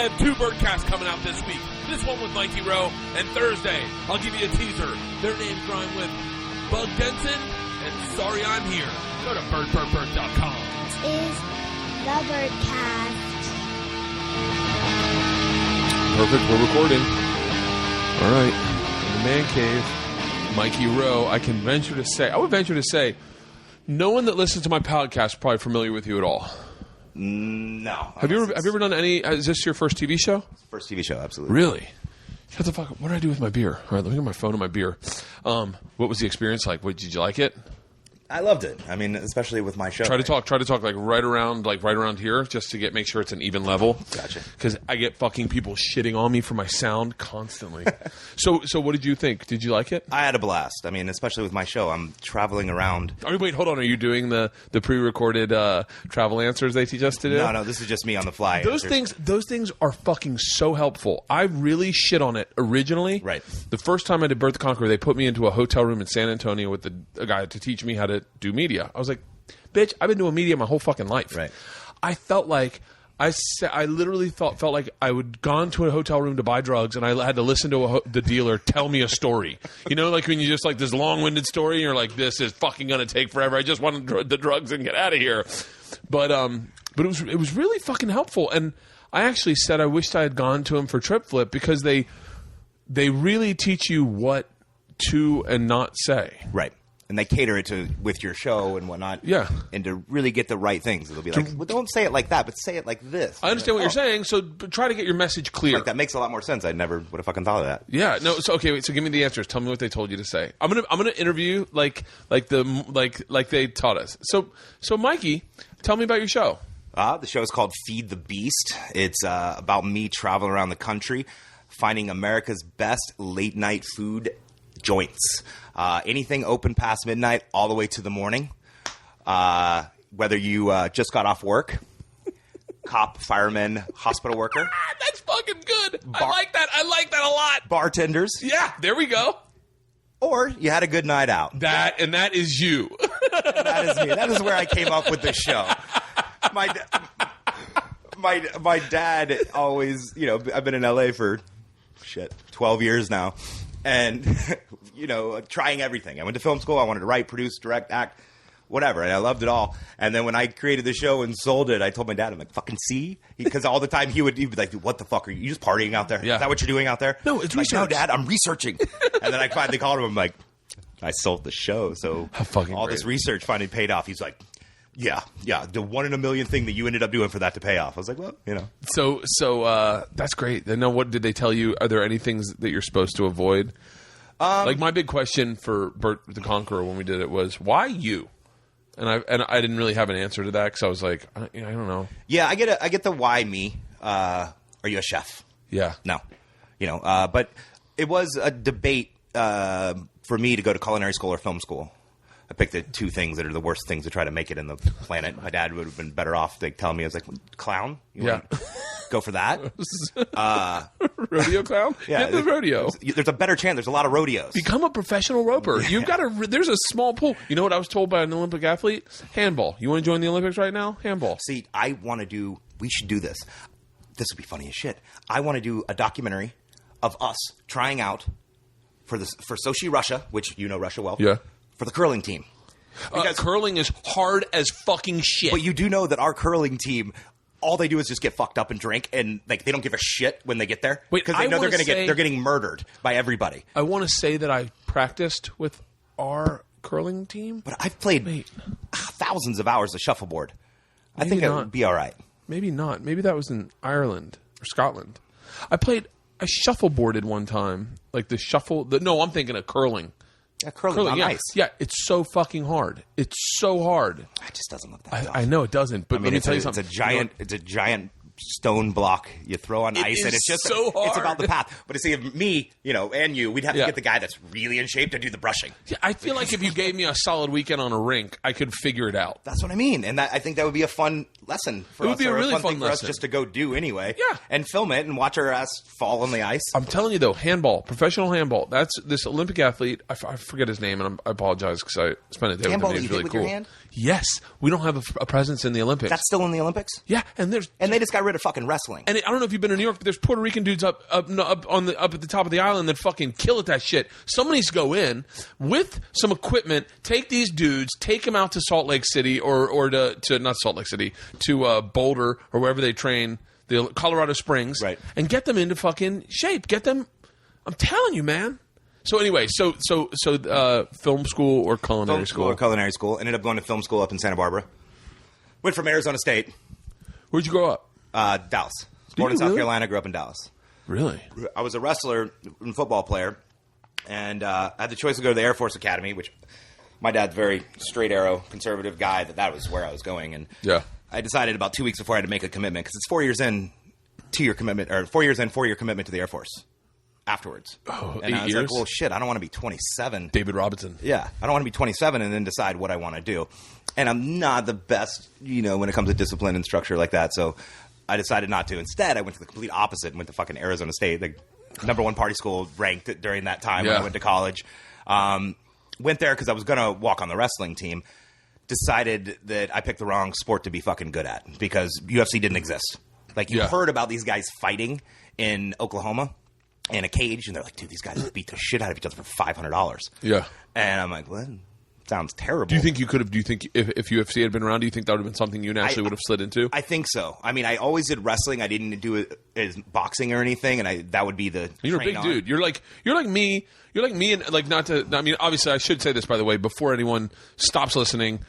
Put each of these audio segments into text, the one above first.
I have 2 Bertcasts coming out this week. This one with Mikey Roe, and Thursday, I'll give you a teaser. Their names rhyme with Bug Denson and Sorry I'm Here. Go to BertCast.com. This is the Bertcast. Perfect, we're recording. All right, in the man cave, Mikey Roe. I would venture to say, no one that listens to my podcast is probably familiar with you at all. No. Have you ever done any? Is this your first TV show? First TV show, absolutely. Really? Shut the fuck up. What did I do with my beer? All right, let me get my phone and my beer. What was the experience like? Did you like it? I loved it. I mean, especially with my show. Try to talk like right around here, just to make sure it's an even level. Gotcha. Because I get fucking people shitting on me for my sound constantly. So what did you think? Did you like it? I had a blast. I mean, especially with my show, I'm traveling around. Wait, hold on. Are you doing the pre-recorded travel answers they teach us to do? No, this is just me on the fly. Those things are fucking so helpful. I really shit on it originally. Right. The first time I did Bert the Conqueror, they put me into a hotel room in San Antonio with a guy to teach me how to do media. I was like, bitch, I've been doing media my whole fucking life. Right. I felt like I literally felt like I would gone to a hotel room to buy drugs, and I had to listen to the dealer tell me a story. You know, like when you just like this long-winded story, and you're like, this is fucking gonna take forever. I just want the drugs and get out of here. But it was really fucking helpful, and I actually said I wished I had gone to him for Trip Flip, because they really teach you what to and not say. Right. And they cater it to with your show and whatnot. Yeah. And to really get the right things. They'll be like, well, don't say it like that, but say it like this. I understand what you're saying, so try to get your message clear. Like, that makes a lot more sense. I never would have fucking thought of that. Yeah, no. So okay, wait. So give me the answers. Tell me what they told you to say. I'm gonna interview like they taught us. So Mikey, tell me about your show. The show is called Feed the Beast. It's about me traveling around the country, finding America's best late night food joints. Anything open past midnight all the way to the morning. Whether you just got off work, cop, fireman, hospital worker. That's fucking good. I like that. I like that a lot. Bartenders. Yeah, there we go. Or you had a good night out. That is you. That is me. That is where I came up with the show. My dad always, I've been in LA for 12 years now. And, trying everything. I went to film school. I wanted to write, produce, direct, act, whatever. And I loved it all. And then when I created the show and sold it, I told my dad, I'm like, fucking see? Because all the time he'd be like, what the fuck? Are you just partying out there? Yeah. Is that what you're doing out there? No, it's like, research. no, Dad, I'm researching. And then I finally called him. I'm like, I sold the show. So all this research finally paid off. He's like, yeah, the 1 in a million thing that you ended up doing for that to pay off. I was like, well, So that's great. Now, what did they tell you? Are there any things that you're supposed to avoid? Like my big question for Bert the Conqueror when we did it was, why you? And I didn't really have an answer to that, because I was like, I don't know. Yeah, I get the why me. Are you a chef? Yeah. No. But it was a debate for me to go to culinary school or film school. I picked the 2 things that are the worst things to try to make it in the planet. My dad would have been better off telling me, I was like, clown? You want to go for that? Rodeo clown? Yeah. Get the rodeo. There's a better chance. There's a lot of rodeos. Become a professional roper. You've got there's a small pool. You know what I was told by an Olympic athlete? Handball. You want to join the Olympics right now? Handball. See, we should do this. This would be funny as shit. I want to do a documentary of us trying out for Sochi, Russia, which you know Russia well. Yeah. For the curling team. Because curling is hard as fucking shit. But you do know that our curling team, all they do is just get fucked up and drink, and they don't give a shit when they get there, because they know they're getting murdered by everybody. I want to say that I practiced with our curling team, but I've played thousands of hours of shuffleboard. I think it would be all right. Maybe not. Maybe that was in Ireland or Scotland. I shuffleboarded one time, like the shuffle. No, I'm thinking of curling. Yeah, curling on ice. Yeah, it's so fucking hard. It's so hard. It just doesn't look that tough. I know it doesn't, but let me tell you something. It's a giant stone block you throw on ice, and it's just so hard. It's about the path. But to see me, and you, we'd have to get the guy that's really in shape to do the brushing. Yeah, I feel like if you gave me a solid weekend on a rink, I could figure it out. That's what I mean, and I think that would be a fun lesson for us. It would be a really fun thing for us just to go do anyway. Yeah, and film it and watch our ass fall on the ice. I'm telling you though, handball, professional handball. That's this Olympic athlete. I forget his name, and I apologize because I spent a day handball with him. He's really with cool. Your hand? Yes, we don't have a presence in the Olympics. That's still in the Olympics. Yeah, and they just got rid rid of fucking wrestling. And I don't know if you've been to New York, but there's Puerto Rican dudes up at the top of the island that fucking kill at that shit. Someone needs to go in with some equipment, take these dudes, take them out to Salt Lake City or to not Salt Lake City, to Boulder or wherever they train, the Colorado Springs, right, and get them into fucking shape. Get them. I'm telling you, man. So anyway, so film school or culinary school? Or culinary school. Ended up going to film school up in Santa Barbara. Went from Arizona State. Where'd you grow up? Dallas. Born in South Carolina, grew up in Dallas. Really? I was a wrestler and football player, and I had the choice to go to the Air Force Academy, which my dad's very straight arrow, conservative guy, that was where I was going. And yeah. I decided about 2 weeks before I had to make a commitment, because it's 4 years in, 2-year commitment, or 4 years in, 4-year commitment to the Air Force afterwards. Oh, and 8 I was years? like, well, shit, I don't want to be 27. David Robinson. Yeah, I don't want to be 27 and then decide what I want to do. And I'm not the best, when it comes to discipline and structure like that. So I decided not to. Instead, I went to the complete opposite and went to fucking Arizona State, the #1 party school ranked during that time when I went to college. Went there because I was going to walk on the wrestling team. Decided that I picked the wrong sport to be fucking good at because UFC didn't exist. Like, you heard about these guys fighting in Oklahoma in a cage, and they're like, dude, these guys beat the shit out of each other for $500. Yeah. And I'm like, what? Sounds terrible. Do you think you could have? Do you think if UFC had been around, do you think that would have been something you naturally would have slid into? I think so. I mean, I always did wrestling. I didn't do it as boxing or anything, and that would be the. You're a big dude. You're like me. You're like me, and like not to. I mean, obviously, I should say this by the way before anyone stops listening.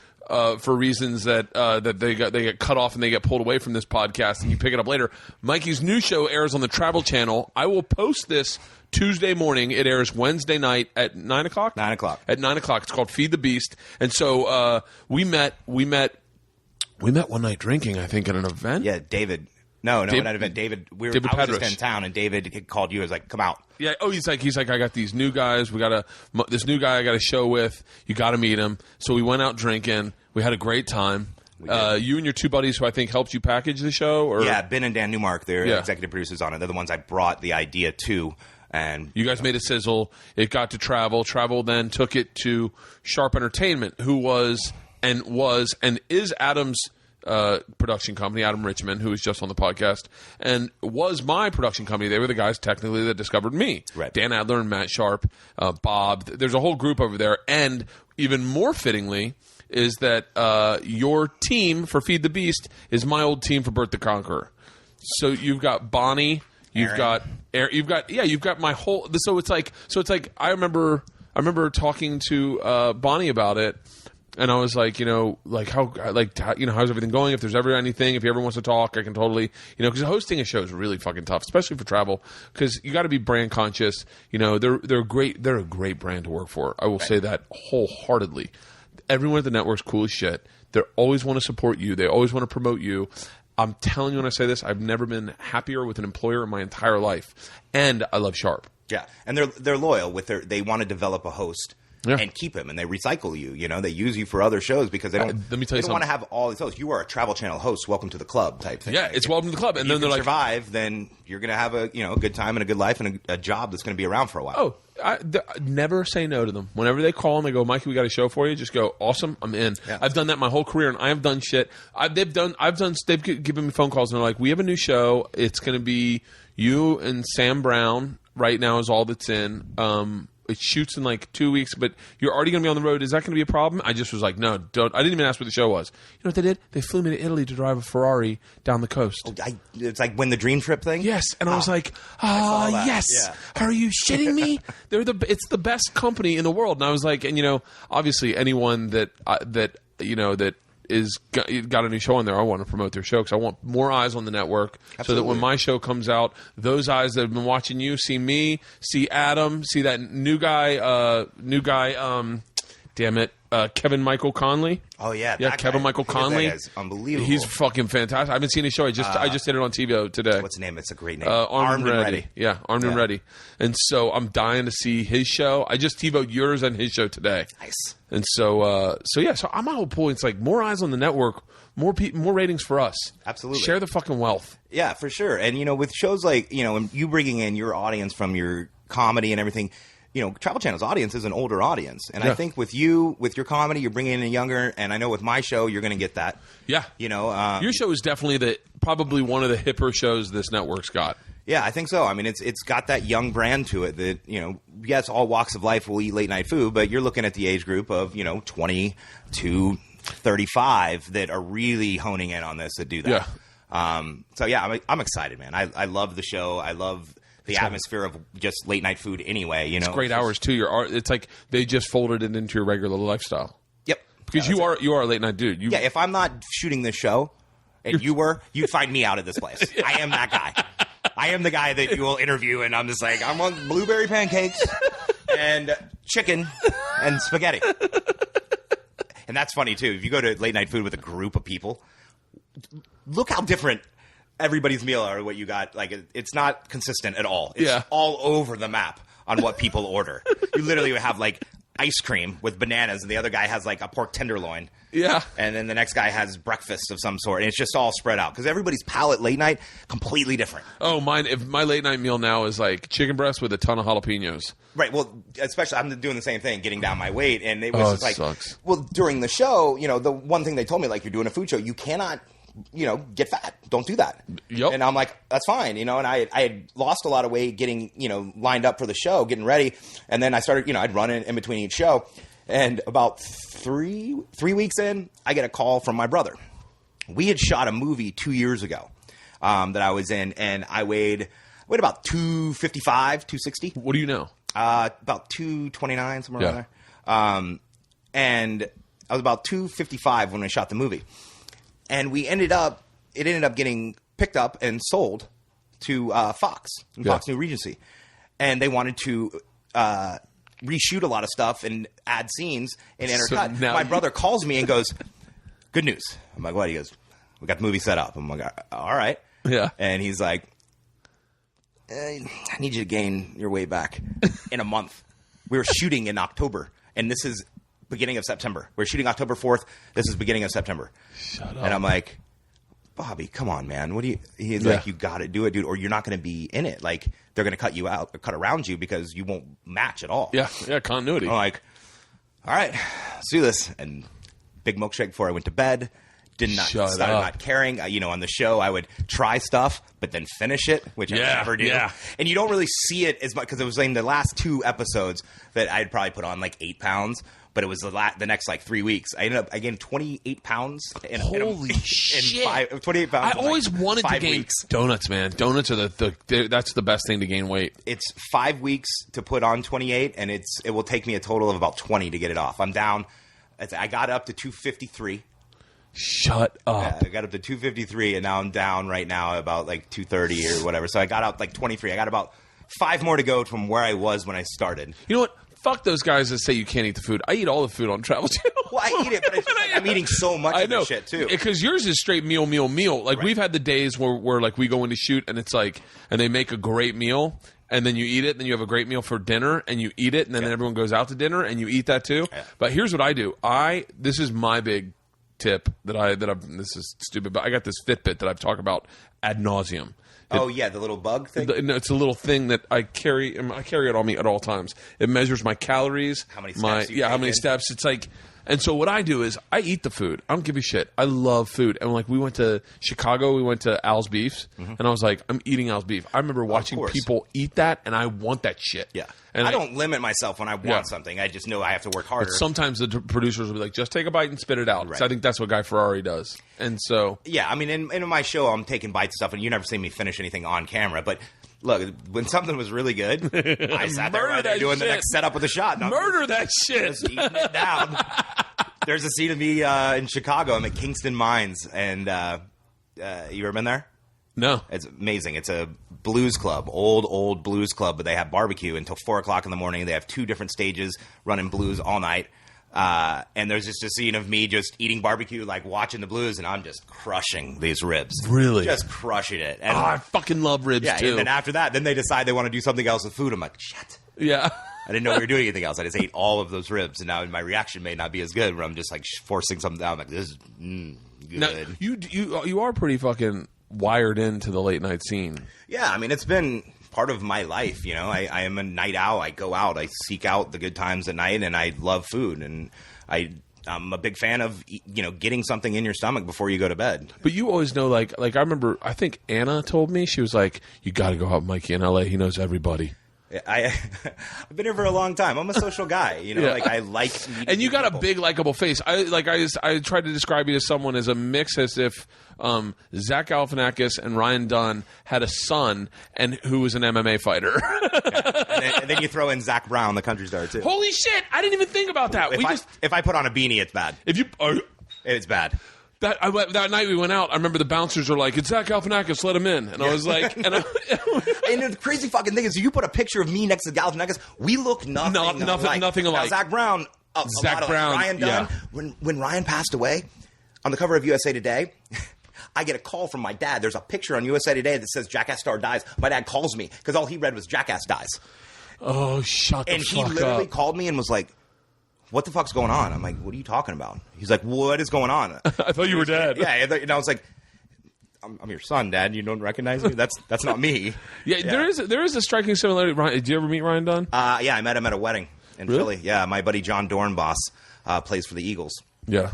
For reasons that they get cut off and they get pulled away from this podcast, and you pick it up later. Mikey's new show airs on the Travel Channel. I will post this Tuesday morning. It airs Wednesday night at 9 o'clock. 9 o'clock. At 9 o'clock. It's called Feed the Beast. And so we met one night drinking, I think, at an event. Yeah, David. No, not an event. David. I was just in town, and David called you. He was like, "Come out." Yeah. Oh, he's like, I got these new guys. This new guy I got a show with. You got to meet him. So we went out drinking. We had a great time. You and your two buddies who I think helped you package the show? Or? Yeah, Ben and Dan Newmark, they're executive producers on it. They're the ones I brought the idea to. And you guys made it sizzle. It got to Travel. Travel then took it to Sharp Entertainment, who was and is Adam's production company, Adam Richmond, who was just on the podcast, and was my production company. They were the guys technically that discovered me. Right. Dan Adler and Matt Sharp, Bob. There's a whole group over there. And even more fittingly is that your team for Feed the Beast is my old team for Bert the Conqueror. So you've got Bonnie, you've got my whole. So it's like I remember talking to Bonnie about it. And I was like, how's everything going? If there's ever anything, if he ever wants to talk, I can totally, because hosting a show is really fucking tough, especially for travel, because you got to be brand conscious. They're great. They're a great brand to work for. I will say that wholeheartedly. Everyone at the network's cool as shit. They always want to support you. They always want to promote you. I'm telling you when I say this, I've never been happier with an employer in my entire life. And I love Sharp. Yeah, and they're loyal with they want to develop a host. Yeah. And keep him, and they recycle you. They use you for other shows because they don't. Let me tell you they don't want to have all these hosts. You are a Travel Channel host. Welcome to the club, type thing. Yeah, it's welcome to the club. And then they're like, survive, then you're going to have a good time and a good life and a job that's going to be around for a while. Oh, I never say no to them. Whenever they call and they go, Mikey, we got a show for you. Just go, awesome, I'm in. Yeah. I've done that my whole career, and I have done shit. They've given me phone calls and they're like, we have a new show. It's going to be you and Sam Brown. Right now is all that's in. It shoots in like 2 weeks, but you're already going to be on the road. Is that going to be a problem? I just was like, no, don't. I didn't even ask what the show was. You know what they did? They flew me to Italy to drive a Ferrari down the coast. Oh, it's like Win the Dream Trip thing? Yes. And I was like, yes. Yeah. Are you shitting me? It's the best company in the world. And I was like, and obviously anyone that is got a new show on there, I want to promote their show because I want more eyes on the network. Absolutely. So that when my show comes out, those eyes that have been watching you see me, see Adam, see that new guy, Kevin Michael Conley. Oh yeah, Kevin Michael Conley. That guy's unbelievable. He's fucking fantastic. I haven't seen his show. I just did it on TV today. What's the name? It's a great name. Armed and Ready. Yeah, Armed and Ready. And so I'm dying to see his show. I just TiVo'd yours and his show today. Nice. And so my whole point is like more eyes on the network, more ratings for us. Absolutely. Share the fucking wealth. Yeah, for sure. And with shows like and you bringing in your audience from your comedy and everything. Travel Channel's audience is an older audience. And I think with your comedy, you're bringing in a younger, and I know with my show, you're going to get that. Yeah. Your show is definitely probably one of the hipper shows this network's got. Yeah, I think so. I mean, it's got that young brand to it that, yes, all walks of life will eat late night food, but you're looking at the age group of, 20 to 35 that are really honing in on this, that do that. Yeah. I'm excited, man. I love the show. I love the atmosphere of just late night food anyway. It's great hours too. It's like they just folded it into your regular lifestyle. Yep. Because you are a late night dude. If I'm not shooting this show, and you'd find me out of this place. I am that guy. I am the guy that you will interview, and I'm just like, I'm on blueberry pancakes and chicken and spaghetti. And that's funny too. If you go to late night food with a group of people, look how different everybody's meal are. What you got, like, it's not consistent at all. It's all over the map on what people order. You literally have like ice cream with bananas, and the other guy has like a pork tenderloin. Yeah. And then the next guy has breakfast of some sort, and it's just all spread out because everybody's palate late night completely different. Oh, if my late night meal now is like chicken breast with a ton of jalapenos. Right. Well, especially I'm doing the same thing, getting down my weight, and it was like, sucks. Well, during the show, the one thing they told me, like, you're doing a food show, you cannot, get fat. Don't do that. Yep. And I'm like, that's fine, and I had lost a lot of weight getting, lined up for the show, getting ready, and then I started, I'd run in between each show. And about three weeks in, I get a call from my brother. We had shot a movie 2 years ago that I was in, and I weighed about 255, 260. What do you know? About 229, somewhere around there. And I was about 255 when I shot the movie. And it ended up getting picked up and sold to Fox, Fox New Regency. And they wanted to reshoot a lot of stuff and add scenes and intercut. So my brother calls me and goes, "Good news." I'm like, "What?" He goes, "We got the movie set up." I'm like, "All right." Yeah. And he's like, "I need you to gain your weight back in a month." We were shooting in October, and this is beginning of September. We're shooting October 4th. This is beginning of September. Shut up. And I'm like, "Bobby, come on, man. What do you?" He's like, "You got to do it, dude, or you're not going to be in it. Like, they're going to cut you out, or cut around you because you won't match at all." Yeah, continuity. I'm like, "All right, let's do this." And big milkshake before I went to bed. Started not caring. On the show, I would try stuff, but then finish it, which I never do. Yeah. And you don't really see it as much because it was in the last 2 episodes that I had probably put on like 8 pounds. But it was the next like 3 weeks. I ended up, I gained 28 pounds. Holy shit. 28 pounds. I always wanted to gain donuts, man. Donuts are that's the best thing to gain weight. It's 5 weeks to put on 28, and it will take me a total of about 20 to get it off. I'm down. I got up to 253. Shut up. Yeah, I got up to 253, and now I'm down right now about like 230 or whatever. So I got up like 23. I got about 5 more to go from where I was when I started. You know what? Fuck those guys that say you can't eat the food. I eat all the food on Travel Channel. Well, I eat it, but I'm eating so much of the shit, too. Because yours is straight meal. Like, we've had the days where, like, we go in to shoot, and it's like, and they make a great meal, and then you eat it, and then you have a great meal for dinner, and you eat it, and then everyone goes out to dinner, and you eat that, too. Yeah. But here's what I do. This is my big tip this is stupid, but I got this Fitbit that I've talked about ad nauseum. The little bug thing? No, it's a little thing that I carry. I carry it on me at all times. It measures my calories. How many steps how many steps. It's like, and so what I do is I eat the food. I don't give a shit. I love food. And like we went to Chicago, we went to Al's Beefs, and I was like, I'm eating Al's Beef. I remember watching people eat that, and I want that shit. Yeah. And I don't limit myself when I want something. I just know I have to work harder. But sometimes the producers will be like, just take a bite and spit it out. Right. So I think that's what Guy Ferrari does. And so... Yeah, I mean, in my show, I'm taking bites and stuff, and you never see me finish anything on camera. But look, when something was really good, I sat there doing the next setup of the shot. Murder that shit! Just eating it down. There's a scene of me in Chicago. I'm at Kingston Mines, and you ever been there? No. It's amazing. It's a blues club, old blues club, but they have barbecue until 4 o'clock in the morning. They have 2 different stages running blues all night. And there's just a scene of me just eating barbecue, like watching the blues, and I'm just crushing these ribs. Really? Just crushing it. And, I fucking love ribs, too. And then after that, then they decide they want to do something else with food. I'm like, shit. Yeah. I didn't know we were doing anything else. I just ate all of those ribs, and now my reaction may not be as good, where I'm just like forcing something down. I'm like, this is good. Now, you are pretty fucking wired into the late night scene. Yeah, I mean, it's been part of my life. You know, I am a night owl. I go out. I seek out the good times at night, and I love food. And I'm a big fan of, you know, getting something in your stomach before you go to bed. But you always know, like I remember, I think Anna told me, she was like, you got to go out with Mikey in L.A. He knows everybody. I've been here for a long time. I'm a social guy, you know. Yeah. Like I like, and you got people. a big likable face. I tried to describe you to someone as a mix, as if Zach Galifianakis and Ryan Dunn had a son and who was an MMA fighter. Yeah. And then you throw in Zach Brown, the country star, too. Holy shit! I didn't even think about that. If I put on a beanie, it's bad. It's bad. That night we went out, I remember the bouncers were like, "It's Zach Galifianakis, let him in." And I was like, and the crazy fucking thing is, you put a picture of me next to Galifianakis, we look nothing alike. Nothing alike. Now, Zach Brown, Zach Brown, Ryan Dunn. yeah. When Ryan passed away, on the cover of USA Today, I get a call from my dad. There's a picture on USA Today that says Jackass star dies. My dad calls me because all he read was Jackass dies. Oh, shut the fuck up. And he literally called me and was like, what the fuck's going on? I'm like, what are you talking about? He's like, what is going on? I thought you were dead. Yeah, and I was like, I'm your son, Dad. You don't recognize me? That's not me. Yeah, there is a striking similarity. Ryan, did you ever meet Ryan Dunn? Yeah, I met him at a wedding in Philly. Yeah, my buddy John Dornbos plays for the Eagles. Yeah,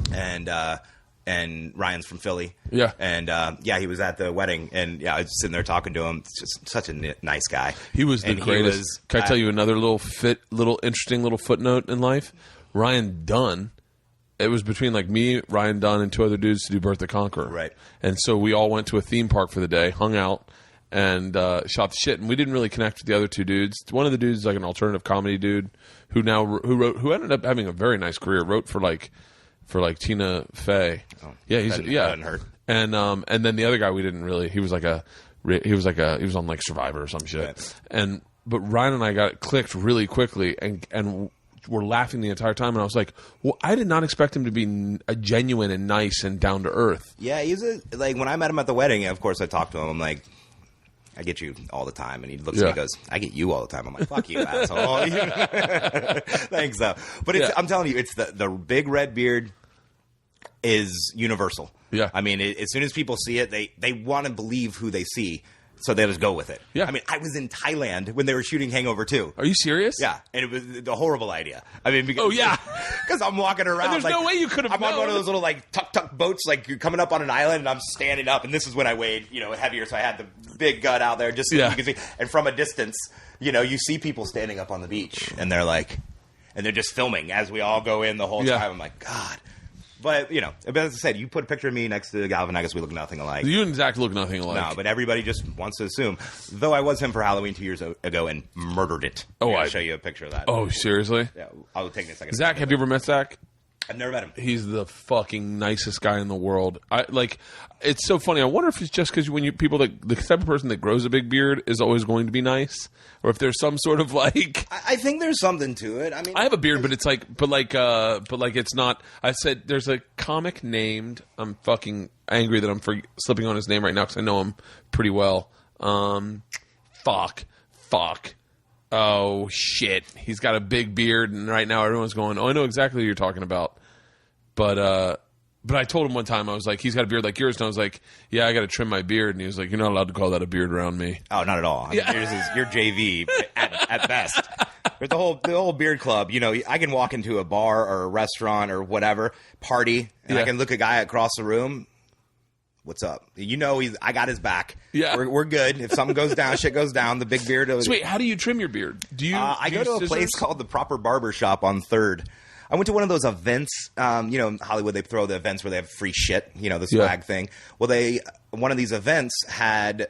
and Ryan's from Philly. Yeah, and he was at the wedding, and I was sitting there talking to him. It's just such a nice guy. He was the greatest. Can I tell you another interesting little footnote in life? Ryan Dunn, it was between like me, Ryan Dunn, and two other dudes to do Bert the Conqueror. Right. And so we all went to a theme park for the day, hung out, and shot the shit. And we didn't really connect with the other two dudes. One of the dudes is like an alternative comedy dude who ended up having a very nice career. Wrote for Tina Fey. Oh, yeah, he's doesn't hurt. And then the other guy we didn't really. He was on like Survivor or some shit. Right. But Ryan and I got clicked really quickly and were laughing the entire time, and I was like, well, I did not expect him to be a genuine and nice and down to earth. Yeah, he's like when I met him at the wedding, of course I talked to him. I'm like, I get you all the time, and he looks at me and goes, I get you all the time. I'm like, fuck you, asshole. Thanks though. But I'm telling you, it's the big red beard is universal. Yeah. I mean, as soon as people see it, they want to believe who they see. So they just go with it. Yeah. I mean, I was in Thailand when they were shooting Hangover 2. Are you serious? Yeah. And it was a horrible idea. I mean, because, because I'm walking around. And there's no way you could have I'm on one of those little, like, tuk-tuk boats, like, you're coming up on an island, and I'm standing up, and this is when I weighed, heavier, so I had the big gut out there just so you can see. And from a distance, you see people standing up on the beach, and they're like, and they're just filming as we all go in the whole time. I'm like, God. But, but as I said, you put a picture of me next to Galifianakis, we look nothing alike. You and Zach look nothing alike. No, but everybody just wants to assume. Though I was him for Halloween 2 years ago and murdered it. I'll show you a picture of that. Oh, seriously? Yeah, I'll take a second. Zach, have you ever met Zach? I've never met him. He's the fucking nicest guy in the world. It's so funny. I wonder if it's just because the type of person that grows a big beard is always going to be nice, or if there's some sort of like. I think there's something to it. I mean, I have a beard, but it's it's not. I said there's a comic named. I'm fucking angry that I'm slipping on his name right now because I know him pretty well. Fuck. Oh shit! He's got a big beard, and right now everyone's going, "Oh, I know exactly who you're talking about." But I told him one time, I was like, "He's got a beard like yours," and I was like, "Yeah, I got to trim my beard," and he was like, "You're not allowed to call that a beard around me." Oh, not at all. I mean, you're JV at best. There's the whole beard club. I can walk into a bar or a restaurant or whatever party, and I can look a guy across the room. What's up? I got his back. Yeah. We're good. If something goes down, shit goes down. The big beard. So wait, how do you trim your beard? I go to a place called the Proper Barber Shop on 3rd. I went to one of those events. In Hollywood, they throw the events where they have free shit. The swag thing. Well, one of these events had.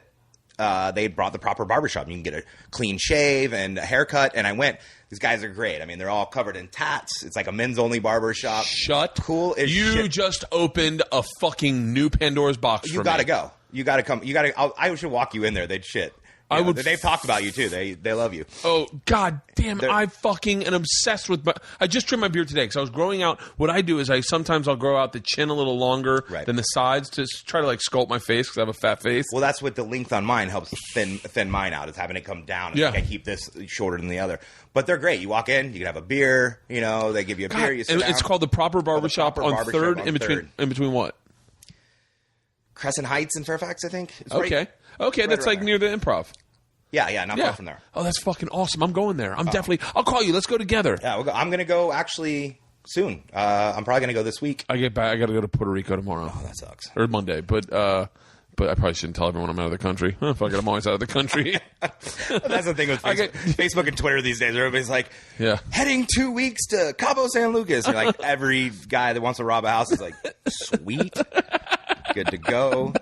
They brought the Proper Barbershop. You can get a clean shave and a haircut. And I went. These guys are great. I mean, they're all covered in tats. It's like a men's only barbershop. Cool as shit. You just opened a fucking new Pandora's box. You got to go. You got to come. I should walk you in there. They'd shit. They've talked about you too. They love you. Oh god damn! I fucking am obsessed with. I just trimmed my beard today because I was growing out. What I do is I'll grow out the chin a little longer than the sides to try to sculpt my face because I have a fat face. Well, that's what the length on mine helps thin mine out. Is having it come down. And I keep this shorter than the other. But they're great. You walk in, you can have a beer. They give you a beer. You sit down. It's called the Proper Barbershop on 3rd. In between what? Crescent Heights in Fairfax, I think. Okay, that's near the Improv. Yeah, not far from there. Oh, that's fucking awesome. I'm going there. I'll call you. Let's go together. Yeah, I'm going to go actually soon. I'm probably going to go this week. I get back. I got to go to Puerto Rico tomorrow. Oh, that sucks. Or Monday, but I probably shouldn't tell everyone I'm out of the country. Fuck it, I'm always out of the country. That's the thing with Facebook and Twitter these days. Everybody's like, heading 2 weeks to Cabo San Lucas. And you're like, every guy that wants to rob a house is like, sweet, good to go.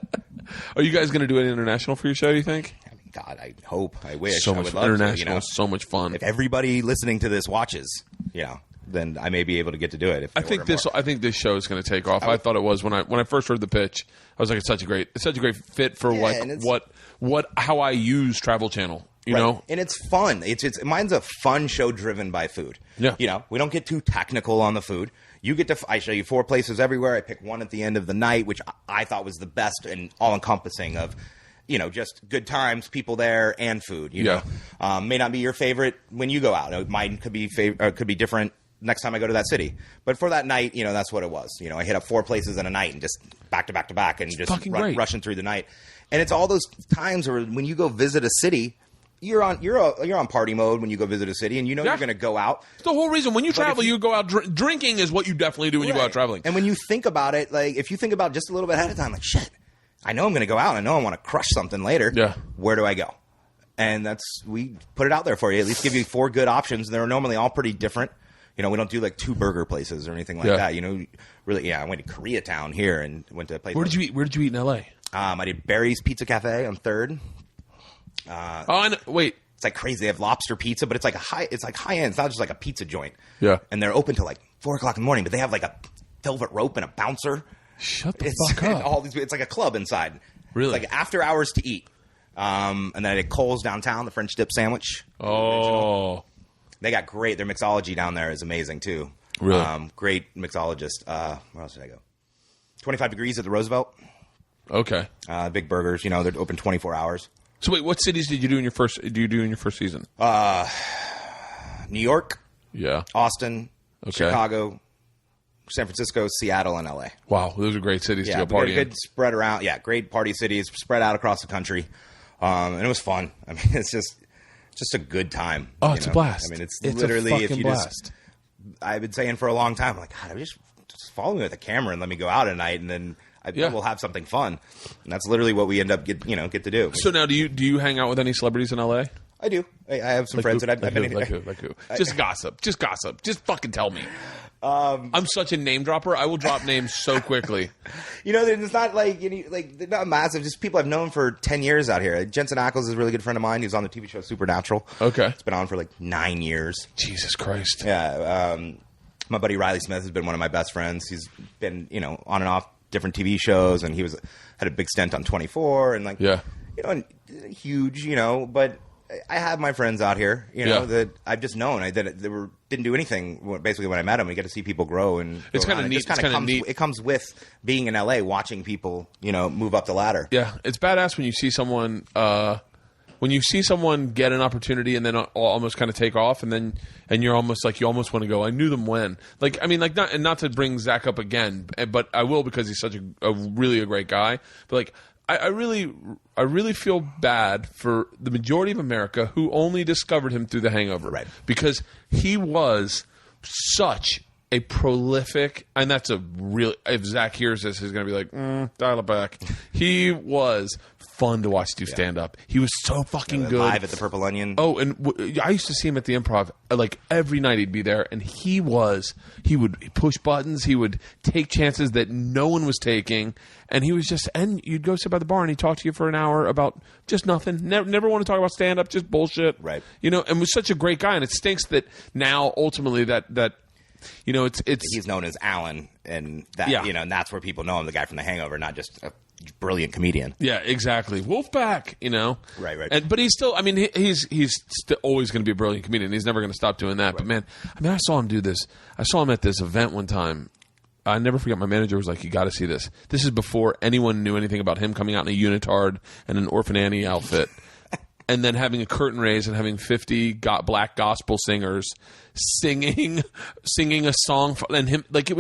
Are you guys going to do it international for your show, do you think? God, I hope. I wish. So I much would love international, to, so much fun. If everybody listening to this watches, then I may be able to get to do it. I think this show is going to take off. I thought it was when I first heard the pitch. I was like, it's such a great fit for how I use Travel Channel. You know, and it's fun. Mine's a fun show driven by food. Yeah, we don't get too technical on the food. I show you 4 places everywhere. I pick one at the end of the night, which I thought was the best and all encompassing of. Just good times, people there, and food. You know, may not be your favorite when you go out. Mine could be could be different next time I go to that city. But for that night, that's what it was. I hit up 4 places in a night and just back to back to back, and just rushing through the night. And it's all those times where when you go visit a city, you're on party mode when you go visit a city, and you're going to go out. It's the whole reason when you travel, you go out. Drinking is what you definitely do when you go out traveling. And when you think about it, like if you think about just a little bit ahead of time, like shit. I know I'm going to go out. I know I want to crush something later. Yeah. Where do I go? And we put it out there for you. At least give you 4 good options. They're normally all pretty different. We don't do like 2 burger places or anything like that. Really, I went to Koreatown here and went to a place. Where did you eat in L.A.? I did Barry's Pizza Cafe on 3rd. I know. Wait. It's like crazy. They have lobster pizza, but it's like high end. It's not just like a pizza joint. Yeah. And they're open till like 4 o'clock in the morning, but they have like a velvet rope and a bouncer. Shut the fuck up. It's like a club inside. Really? It's like after hours to eat. And then I did Cole's downtown, the French dip sandwich. Oh. They got great. Their mixology down there is amazing, too. Really? Great mixologist. Where else did I go? 25 Degrees at the Roosevelt. Okay. Big burgers. They're open 24 hours. So wait, what cities did you do in your first season? New York. Yeah. Austin. Okay. Chicago. San Francisco, Seattle, and LA. Wow, those are great cities to go party in. Good spread around. Yeah, great party cities spread out across the country, and it was fun. I mean, it's just a good time. Oh, it's a blast. I mean, it's literally a fucking blast. I've been saying for a long time, like, God, just follow me with a camera and let me go out at night, and then we'll have something fun. And that's literally what we end up get to do. So now, do you hang out with any celebrities in LA? I do. I have some friends that I've been like who? Just gossip. Just fucking tell me. I'm such a name dropper. I will drop names so quickly. It's not like they're not massive. Just people I've known for 10 years out here. Jensen Ackles is a really good friend of mine. He was on the TV show Supernatural. Okay, it's been on for like 9 years. Jesus Christ. Yeah. My buddy Riley Smith has been one of my best friends. He's been on and off different TV shows, and he had a big stint on 24, and and huge. But I have my friends out here, that I've just known. Didn't do anything. Basically, when I met them, we get to see people grow, and it's kind of neat. It's kind of neat. It comes with being in LA, watching people, move up the ladder. Yeah, it's badass when you see someone, get an opportunity and then almost kind of take off, and you're almost like you almost want to go. I knew them when, not to bring Zach up again, but I will because he's such a really a great guy, but I really feel bad for the majority of America who only discovered him through The Hangover. Right. Because he was such a prolific, and that's a real, if Zach hears this, he's going to be like, dial it back. He was fun to watch do stand up. He was so fucking good. Live at the Purple Onion. Oh, and I used to see him at the Improv like every night. He'd be there, and he would push buttons. He would take chances that no one was taking, and he was just. And you'd go sit by the bar, and he'd talk to you for an hour about just nothing. Never want to talk about stand up, just bullshit. Right. And was such a great guy. And it stinks that now ultimately that. It's he's known as Alan, and that and that's where people know him, the guy from The Hangover, not just a brilliant comedian. Yeah, exactly. Wolfpack, Right. But he's still. I mean, he's still always going to be a brilliant comedian. He's never going to stop doing that. Right. But man, I saw him do this. I saw him at this event one time. I never forget. My manager was like, "You got to see this." This is before anyone knew anything about him coming out in a unitard and an Orphan Annie outfit. And then having a curtain raise and having 50 black gospel singers singing a song, and him he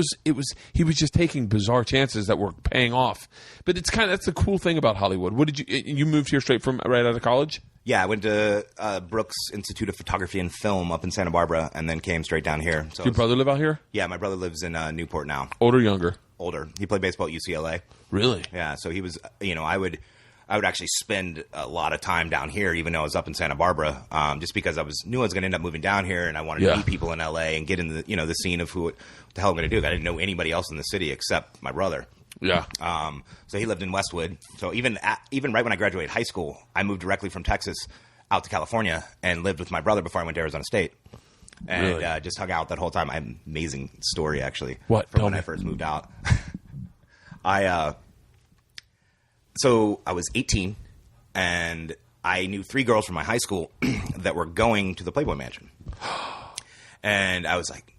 was just taking bizarre chances that were paying off. But that's the cool thing about Hollywood. What did you moved here straight from right out of college? Yeah, I went to Brooks Institute of Photography and Film up in Santa Barbara, and then came straight down here. So Does your brother live out here? Yeah, my brother lives in Newport now. Older or younger? Older. He played baseball at UCLA. Really? Yeah, so he was, I would actually spend a lot of time down here, even though I was up in Santa Barbara, just because knew I was going to end up moving down here, and I wanted to meet people in LA and get in the, the scene of what the hell I'm going to do. I didn't know anybody else in the city except my brother. Yeah. So he lived in Westwood. So even right when I graduated high school, I moved directly from Texas out to California and lived with my brother before I went to Arizona State. And Really? Just hung out that whole time. I have an amazing story, actually. What? From Tell when me. I first moved out. So I was 18, and I knew 3 girls from my high school that were going to the Playboy Mansion. And I was like,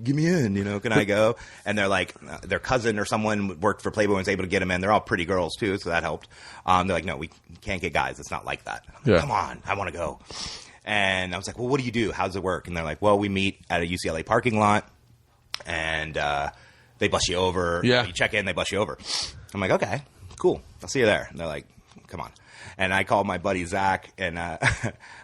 give me in, can I go? And they're like, their cousin or someone worked for Playboy and was able to get them in. They're all pretty girls, too, so that helped. They're like, no, we can't get guys. It's not like that. I'm like, Yeah. Come on, I want to go. And I was like, well, what do you do? How does it work? And they're like, well, we meet at a UCLA parking lot, and they bus you over. Yeah. You check in, they bus you over. I'm like, okay, cool. I'll see you there. And they're like, come on. And I called my buddy Zach, and I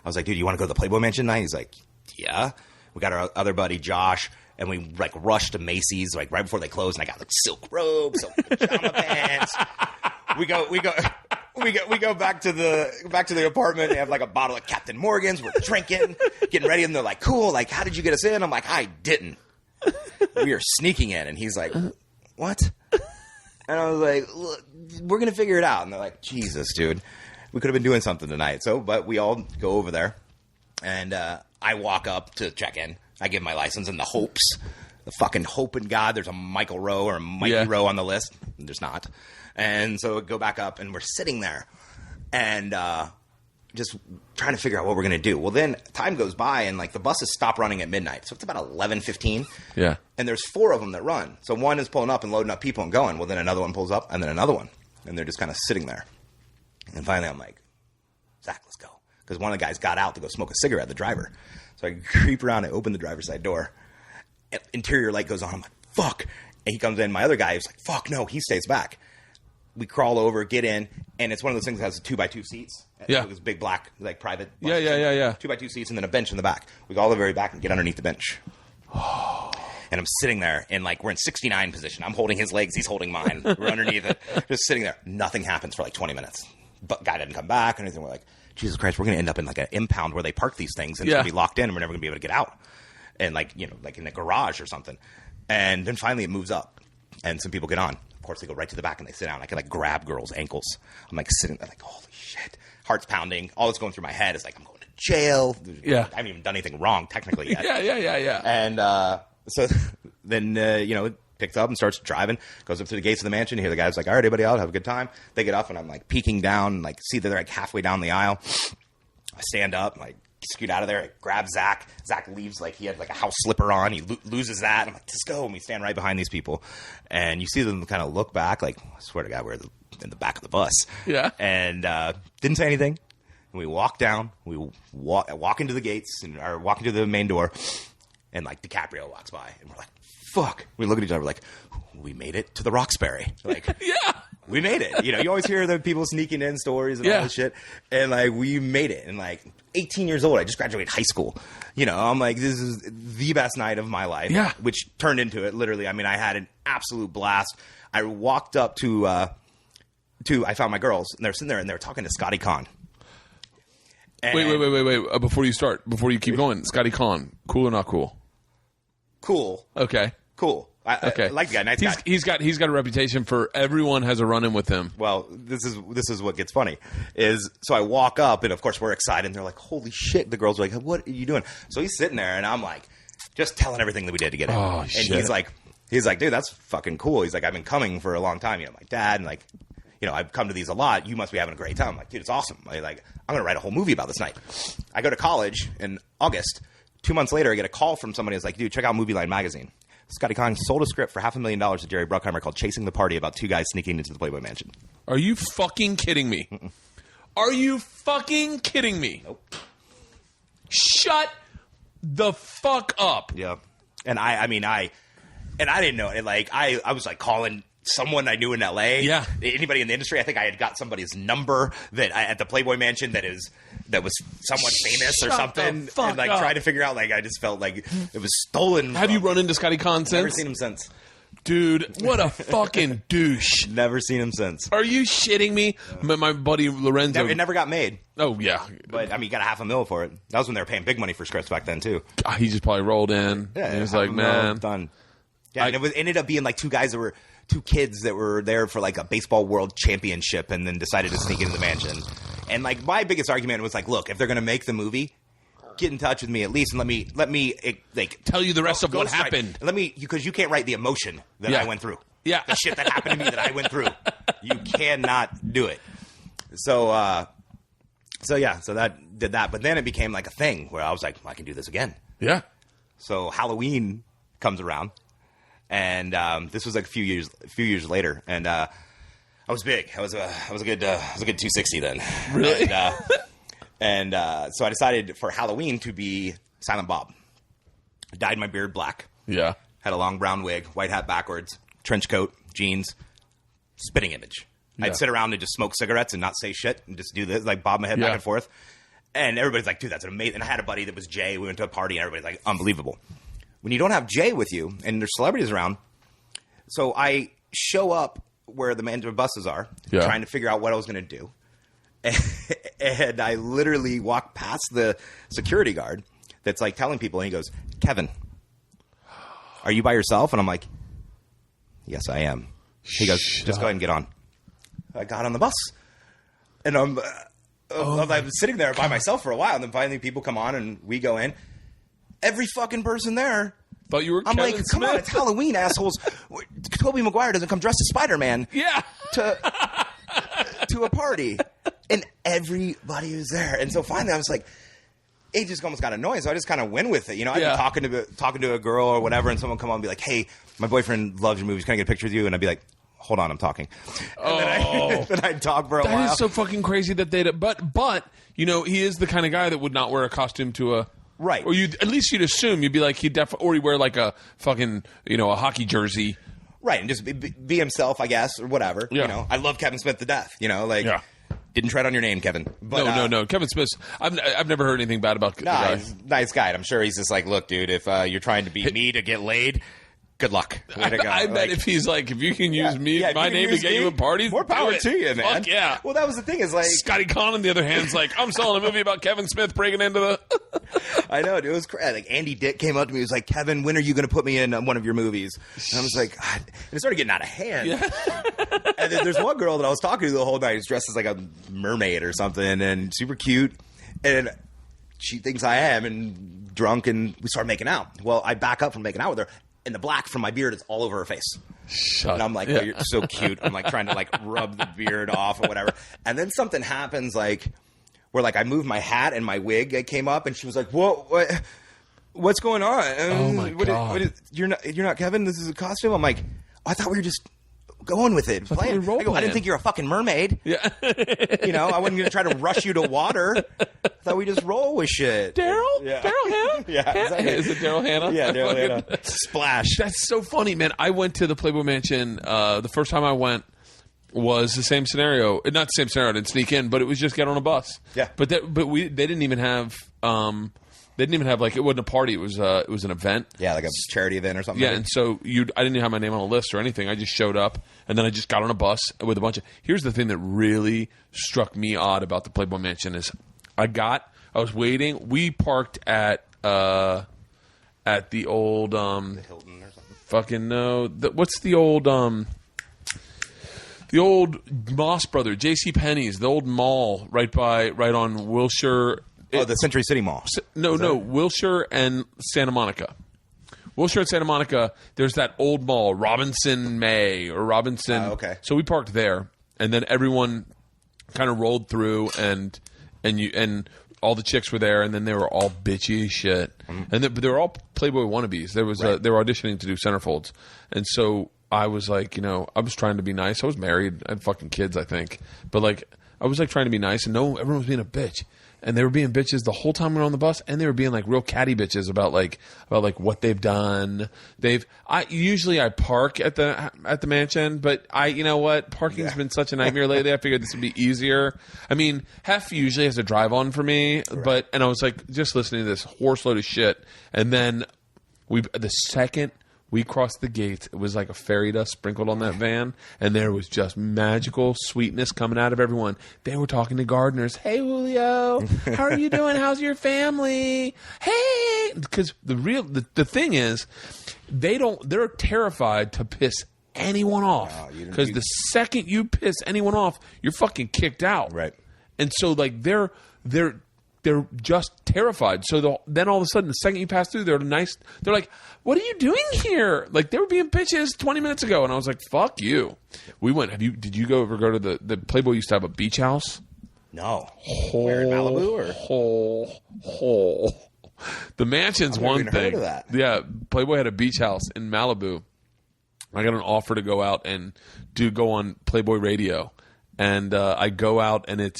was like, dude, you want to go to the Playboy Mansion tonight? He's like, yeah. We got our other buddy Josh, and we rushed to Macy's right before they closed, and I got silk robes, silk pajama pants. We go back to the apartment. They have a bottle of Captain Morgan's. We're drinking, getting ready, and they're like, cool. How did you get us in? I'm like, I didn't. We are sneaking in, and he's like, what? And I was like, look, we're gonna figure it out. And they're like, Jesus, dude, we could have been doing something tonight. But we all go over there, and I walk up to check in. I give my license in the fucking hope in God there's a Michael Roe or a Mikey Roe on the list. There's not. And so go back up, and we're sitting there, and just trying to figure out what we're going to do. Well, then time goes by, and the buses stop running at midnight. So it's about 11:15. Yeah. And there's 4 of them that run. So one is pulling up and loading up people and going. Well, then another one pulls up, and then another one. And they're just kind of sitting there. And finally I'm like, Zach, let's go. Because one of the guys got out to go smoke a cigarette, the driver. So I creep around and open the driver's side door. Interior light goes on. I'm like, fuck. And he comes in. My other guy is like, fuck, no. He stays back. We crawl over, get in, and it's one of those things that has 2x2 seats. Yeah. Those big black, private. Yeah. 2x2 seats, and then a bench in the back. We go all the very back and get underneath the bench. And I'm sitting there, and we're in 69 position. I'm holding his legs, he's holding mine. We're underneath it, just sitting there. Nothing happens for 20 minutes. But guy didn't come back or anything. We're like, Jesus Christ, we're going to end up in an impound where they park these things, and it's going to be locked in, and we're never going to be able to get out. And in a garage or something. And then finally it moves up, and some people get on. Of course, they go right to the back and they sit down. I can grab girls' ankles. I'm sitting there holy shit. Heart's pounding. All that's going through my head is I'm going to jail. Yeah. I haven't even done anything wrong technically yet. Yeah. And so then, it picks up and starts driving, goes up to the gates of the mansion. You hear the guy's like, all right, everybody out, have a good time. They get up, and I'm peeking down, and see that they're halfway down the aisle. I stand up, and scoot out of there. I grab Zach. Zach leaves he had a house slipper on. He loses that. I'm like, let's go. And we stand right behind these people, and you see them kind of look back. I swear to God, we're in the back of the bus. Yeah. And didn't say anything. And we walk down. We walk into the gates or walk into the main door, and DiCaprio walks by, and we're like, fuck. We look at each other like, we made it to the Roxbury. Yeah. We made it. You always hear the people sneaking in stories and all this shit. And we made it. And 18 years old, I just graduated high schoul. I'm like, this is the best night of my life. Yeah. Which turned into it, literally. I mean, I had an absolute blast. I walked up to I found my girls, and they're sitting there, and they're talking to Scotty Conn. And Wait. Before you keep going, Scotty Conn, cool or not cool? Cool. Okay. Cool. I like the guy. Nice guy. He's got a reputation for everyone has a run-in with him. Well, this is what gets funny is so I walk up, and of course we're excited, and they're like, holy shit. The girls are like, what are you doing? So he's sitting there, and I'm just telling everything that we did to get in. Oh, and shit. he's like, dude, that's fucking cool. He's like, I've been coming for a long time. My dad, and I've come to these a lot. You must be having a great time. I'm like, dude, it's awesome. I'm going to write a whole movie about this night. I go to college in August. 2 months later, I get a call from somebody who's like, dude, check out Movie Line magazine. Scotty Conn sold a script for $500,000 to Jerry Bruckheimer called Chasing the Party about 2 guys sneaking into the Playboy Mansion. Are you fucking kidding me? Mm-mm. Are you fucking kidding me? Nope. Shut the fuck up. Yeah. And I didn't know it. I was calling someone I knew in LA. Yeah. Anybody in the industry. I think I had got somebody's number at the Playboy Mansion that is that was somewhat famous or Shut something, the fuck and like up. trying to figure out. Like I just felt like it was stolen. Have you run into Scotty Conn Never since? seen him since. Dude, what a fucking douche. Never seen him since. Are you shitting me? My buddy Lorenzo. It never got made. Oh, yeah. But I mean, you got $500,000 for it. That was when they were paying big money for scripts back then too. He just probably rolled in. Yeah, he was like, $500,000 man. done. Yeah, and it ended up being like two kids that were there for like a baseball world championship, and then decided to sneak into the mansion. And like my biggest argument was like, look, if they're gonna make the movie, get in touch with me at least, and let me like Tell you the rest of what happened. Because you can't write the emotion that Yeah. I went through. Yeah. The shit that happened to me that I went through. You cannot do it. So that did that. But then it became like a thing where I was like, I can do this again. Yeah. So Halloween comes around, and this was like a few years later, and I was big. I was a good 260 then. Really? And so I decided for Halloween to be Silent Bob. I dyed my beard black. Yeah. Had a long brown wig, white hat backwards, trench coat, jeans, spitting image. Yeah. I'd sit around and just smoke cigarettes and not say shit and just do this, like bob my head Yeah. back and forth. And everybody's like, dude, that's an amazing. And I had a buddy that was Jay. We went to a party and everybody's like, unbelievable. When you don't have Jay with you and there's celebrities around, so I show up where the mansion buses are, Yeah. trying to figure out what I was going to do. And I literally walk past the security guard that's like telling people, and he goes, Kevin, are you by yourself? And I'm like, yes, I am. He goes, just go ahead and get on. I got on the bus, and I'm sitting there by myself for a while, and then finally people come on, and we go in. Every fucking person there. Thought you were I'm Kevin like, come on, Smith. it's Halloween, assholes. Tobey Maguire doesn't come dressed as Spider-Man Yeah. to a party. And everybody was there. And so finally I was like, it just almost got annoying. So I just kind of went with it. You know, I'd Yeah. be talking to a girl or whatever, and someone come on and be like, hey, my boyfriend loves your movies. Can I get a picture with you? And I'd be like, hold on, I'm talking. And then I'd talk for a while. That is so fucking crazy that they. But you know, he is the kind of guy that would not wear a costume to a. Right. Or at least you'd assume you'd be like or he'd wear like a fucking a hockey jersey. Right, and just be himself, I guess, or whatever. Yeah. You know, I love Kevin Smith to death. You know, like, Yeah. didn't tread on your name, Kevin. But, No. Kevin Smith. I've never heard anything bad about the Nah, guy. he's a nice guy. And I'm sure he's just like, look, dude, if you're trying to beat me to get laid, good luck. Way to go. I bet if he's like, if you can use me, if my you can name to use get me, you in parties, more power do it. to you, man. Fuck yeah. Well, that was the thing is like, Scotty Conn, on the other hand, is like, I'm selling a movie about Kevin Smith breaking into the. I know, dude, it was crazy. Like Andy Dick came up to me, he was like, Kevin, when are you going to put me in one of your movies? And I was like, God. And it started getting out of hand. Yeah. And then there's one girl that I was talking to the whole night who's dressed as like a mermaid or something and super cute. And she thinks I am and drunk, and we start making out. Well, I back up from making out with her, and the black from my beard is all over her face. Shut And I'm like, yeah. oh, you're so cute. I'm like trying to like rub the beard off or whatever. And then something happens like where like I moved my hat and my wig came up, and she was like, what's going on? Oh my God. You're not Kevin? This is a costume? I'm like, I thought we were just going with it. we were role I playing. didn't think you're a fucking mermaid. Yeah. You know, I wasn't going to try to rush you to water. I thought we just roll with shit. Daryl? Yeah. Daryl Hannah? Yeah, exactly. Is it Daryl Hannah? Yeah, Daryl Fucking- Hannah. Splash. That's so funny, man. I went to the Playboy Mansion. The first time I went was the same scenario. Not the same scenario. I didn't sneak in, but it was just get on a bus. Yeah. But they didn't even have. They didn't even have like it wasn't a party. It was an event. Yeah, like a charity event or something. Yeah, and so I didn't even have my name on a list or anything. I just showed up, and then I just got on a bus with a bunch of. Here's the thing that really struck me odd about the Playboy Mansion is, I was waiting. We parked at the old Hilton or something. fucking no. What's the old Moss Brother, J.C. Penney's, the old mall right on Wilshire. Oh, the Century City Mall. No, Wilshire and Santa Monica. Wilshire and Santa Monica, there's that old mall, Robinson May or Robinson. Oh, okay. So we parked there, and then everyone kind of rolled through, and all the chicks were there, and then they were all bitchy as shit. Mm-hmm. And they were all Playboy wannabes. There was they were auditioning to do centerfolds, and so I was like, I was trying to be nice. I was married, I had fucking kids, I think, but like I was like trying to be nice, and no, everyone was being a bitch. and they were being bitches the whole time we were on the bus, and they were being like real catty bitches about what they've done. I usually park at the mansion, but you know what? Parking's been such a nightmare lately. I figured this would be easier. I mean, Hef usually has a drive on for me, and I was like just listening to this horse load of shit, and then the second we crossed the gates, it was like a fairy dust sprinkled on that van, and there was just magical sweetness coming out of everyone. They were talking to gardeners. Hey, Julio, how are you doing? How's your family? Hey, because the thing is, they're terrified to piss anyone off, because the second you piss anyone off, you're fucking kicked out. Right. And so like they're just terrified. So then all of a sudden, the second you pass through, they're nice. They're like, "What are you doing here?" Like they were being bitches 20 minutes ago, and I was like, "Fuck you." We went. Did you ever go to the Playboy used to have a beach house? No. Where in Malibu or? The mansion's one thing. Heard of that. Yeah, Playboy had a beach house in Malibu. I got an offer to go out and go on Playboy Radio, and I go out, and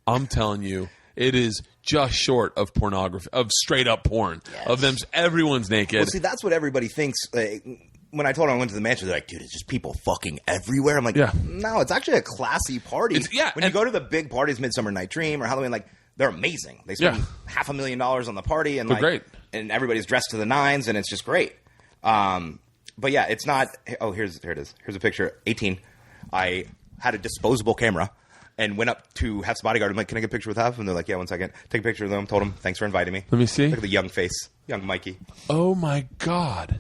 I'm telling you, it is just short of pornography, of straight up porn, of them. Everyone's naked. Well, see, that's what everybody thinks. When I told them I went to the mansion, they're like, "Dude, it's just people fucking everywhere." I'm like, "No, it's actually a classy party." When you go to the big parties, Midsummer Night Dream or Halloween, like they're amazing. They spend $500,000 on the party, and they're great, and everybody's dressed to the nines, and it's just great. But yeah, it's not. Oh, here it is. Here's a picture. 18. I had a disposable camera. And went up to Hef's bodyguard. I'm like, "Can I get a picture with Hef?" And they're like, "Yeah, 1 second." Take a picture of them. Told him, "Thanks for inviting me." Let me see. Look at the young face. Young Mikey. Oh, my God.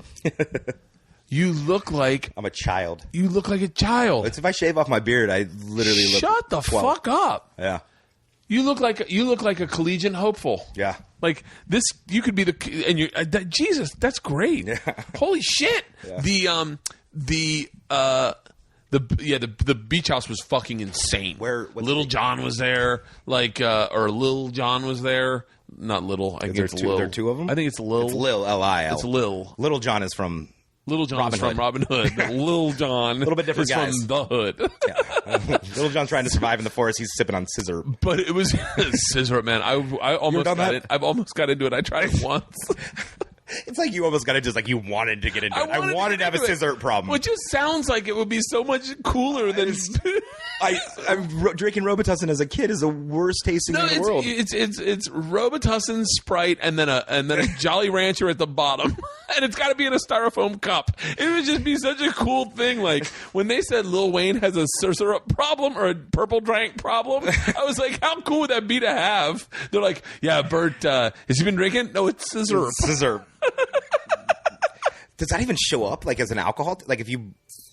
You look like... I'm a child. You look like a child. It's if I shave off my beard, I literally look... Shut the 12. Fuck up. Yeah. You look like a collegiate hopeful. Yeah. Like this, you could be the... And you, Jesus, that's great. Yeah. Holy shit. Yeah. The beach house was fucking insane. Little John was there, or Lil John was there. Not Little. I think it's Lil. There are two of them? I think it's Lil. It's Lil, L-I-L. It's Lil. Little John is from... Little John is from Robin Hood. Lil John a little bit different is guys. from the hood. Yeah. Little John's trying to survive in the forest. He's sipping on scissor. But it was scissor, man. I almost got it. I've almost got into it. I tried it once. It's like you almost got it just like you wanted to get into it. I wanted to have a scissor problem. Which just sounds like it would be so much cooler than... I'm drinking Robitussin as a kid is the worst tasting in the world. It's Robitussin, Sprite, and then a Jolly Rancher at the bottom. And it's got to be in a styrofoam cup. It would just be such a cool thing. Like when they said Lil Wayne has a syrup problem or a purple drank problem, I was like, how cool would that be to have? They're like, yeah, Bert, has he been drinking? No, it's scissor. Scissor. Does that even show up like as an alcohol? Like if you...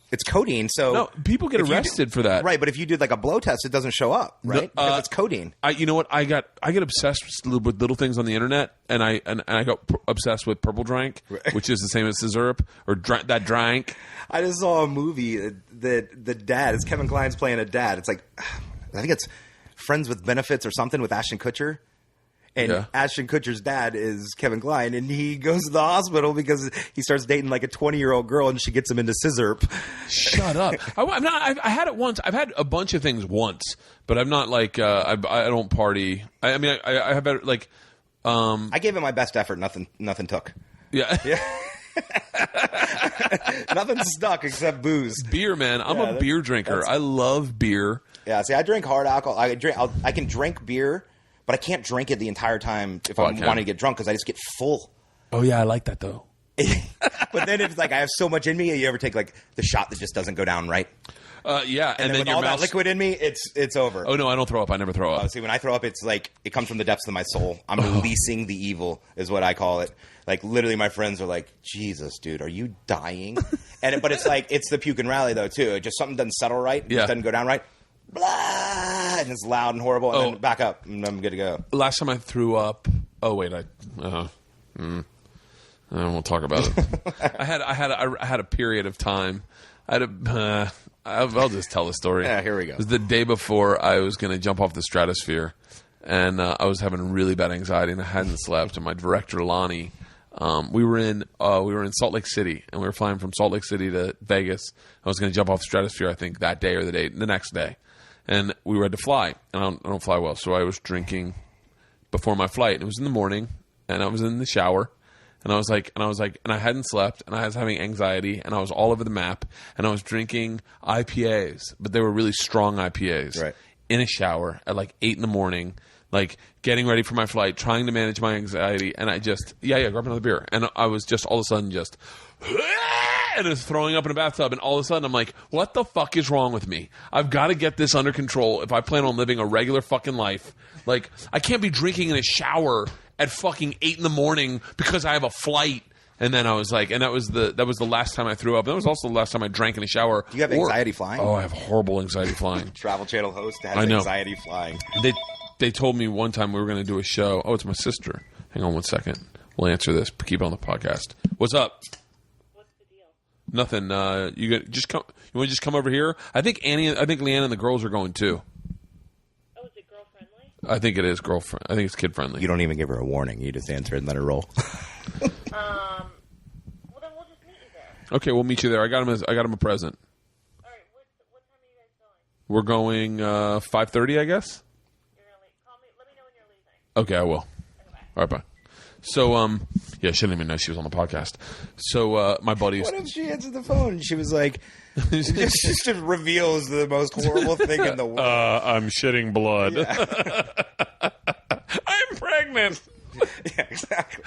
It's codeine, so... No, people get arrested for that. Right, but if you did like a blow test, it doesn't show up, right? Because it's codeine. You know what? I get obsessed with little things on the internet, and I got obsessed with purple drank, which is the same as syrup, or that drank. I just saw a movie that the dad, it's Kevin Kline's playing a dad. It's like, I think it's Friends with Benefits or something with Ashton Kutcher. And Ashton Kutcher's dad is Kevin Kline, and he goes to the hospital because he starts dating like a 20-year-old girl, and she gets him into scissor. Shut up! I'm not. I had it once. I've had a bunch of things once, but I'm not like I don't party. I mean, I have better like. I gave it my best effort. Nothing took. Yeah. Nothing stuck except booze. Beer, man. I'm a beer drinker. I love beer. Yeah. See, I drink hard alcohol. I can drink beer. But I can't drink it the entire time if I want to get drunk because I just get full. Oh, yeah. I like that, though. But then it's like I have so much in me. You ever take like the shot that just doesn't go down right? Yeah. And then with all that liquid in me, it's over. Oh, no. I don't throw up. I never throw up. See, when I throw up, it's like it comes from the depths of my soul. I'm releasing the evil is what I call it. Like literally my friends are like, Jesus, dude, are you dying? But it's like it's the puke and rally, though, too. It just something doesn't settle right. It doesn't go down right. Blah, and it's loud and horrible, and then back up, and I'm good to go. Last time I threw up. Oh wait, I won't talk about it. I had a period of time. I'll just tell the story. Yeah, here we go. It was the day before I was going to jump off the stratosphere, and I was having really bad anxiety, and I hadn't slept. And my director Lonnie, we were in Salt Lake City, and we were flying from Salt Lake City to Vegas. I was going to jump off the stratosphere, I think, that day or the next day. And we had to fly, and I don't fly well, so I was drinking before my flight. It was in the morning, and I was in the shower. And I was like, and I hadn't slept, and I was having anxiety, and I was all over the map, and I was drinking IPAs, but they were really strong IPAs. Right. In a shower at like 8 a.m, like getting ready for my flight, trying to manage my anxiety, and I just, grab another beer. And I was just all of a sudden just, and I was throwing up in a bathtub, and all of a sudden I'm like, what the fuck is wrong with me? I've got to get this under control if I plan on living a regular fucking life. Like, I can't be drinking in a shower at fucking 8 a.m. because I have a flight. And then I was like, and that was the last time I threw up. That was also the last time I drank in a shower. Do you have anxiety flying? Oh, I have horrible anxiety flying. Travel Channel host has anxiety flying. They told me one time we were going to do a show. Oh, it's my sister. Hang on one second. We'll answer this. Keep it on the podcast. What's up? What's the deal? Nothing. You just come. You want to just come over here? I think Leanne and the girls are going too. Oh, is it girl friendly? I think it is girlfriend. I think it's kid friendly. You don't even give her a warning. You just answer it and let her roll. Well, then we'll just meet you there. Okay, we'll meet you there. I got him a present. All right. What time are you guys going? We're going 5:30, I guess. You're gonna leave. Call me. Let me know when you're leaving. Okay, I will. Okay, bye. All right, bye. So, she didn't even know she was on the podcast. So, my buddies. What if she answered the phone and she was like, it just reveals the most horrible thing in the world. I'm shitting blood. Yeah. I'm pregnant. Yeah, exactly.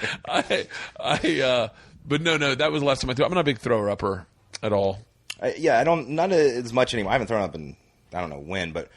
But no, that was the last time I threw. I'm not a big thrower-upper at all. Not as much anymore. I haven't thrown up in, I don't know when, but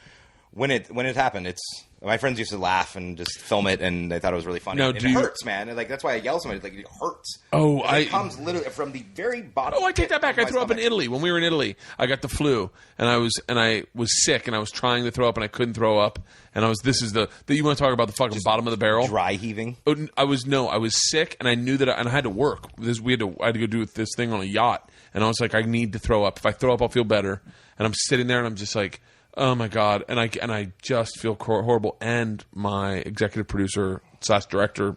when it happened, my friends used to laugh and just film it, and they thought it was really funny. Now, it hurts, man. And, like, that's why I yell so much. Like, it hurts. Oh, it comes literally from the very bottom. Oh, I take that back. I threw up in stomach. Italy. When we were in Italy, I got the flu, and I was sick, and I was trying to throw up, and I couldn't throw up. And you want to talk about the fucking bottom of the barrel? Dry heaving. Oh, I was sick, and I knew that, and I had to work. I had to go do this thing on a yacht, and I was like, I need to throw up. If I throw up, I'll feel better. And I'm sitting there, and I'm just like, oh my god, and I just feel horrible. And my executive producer / director,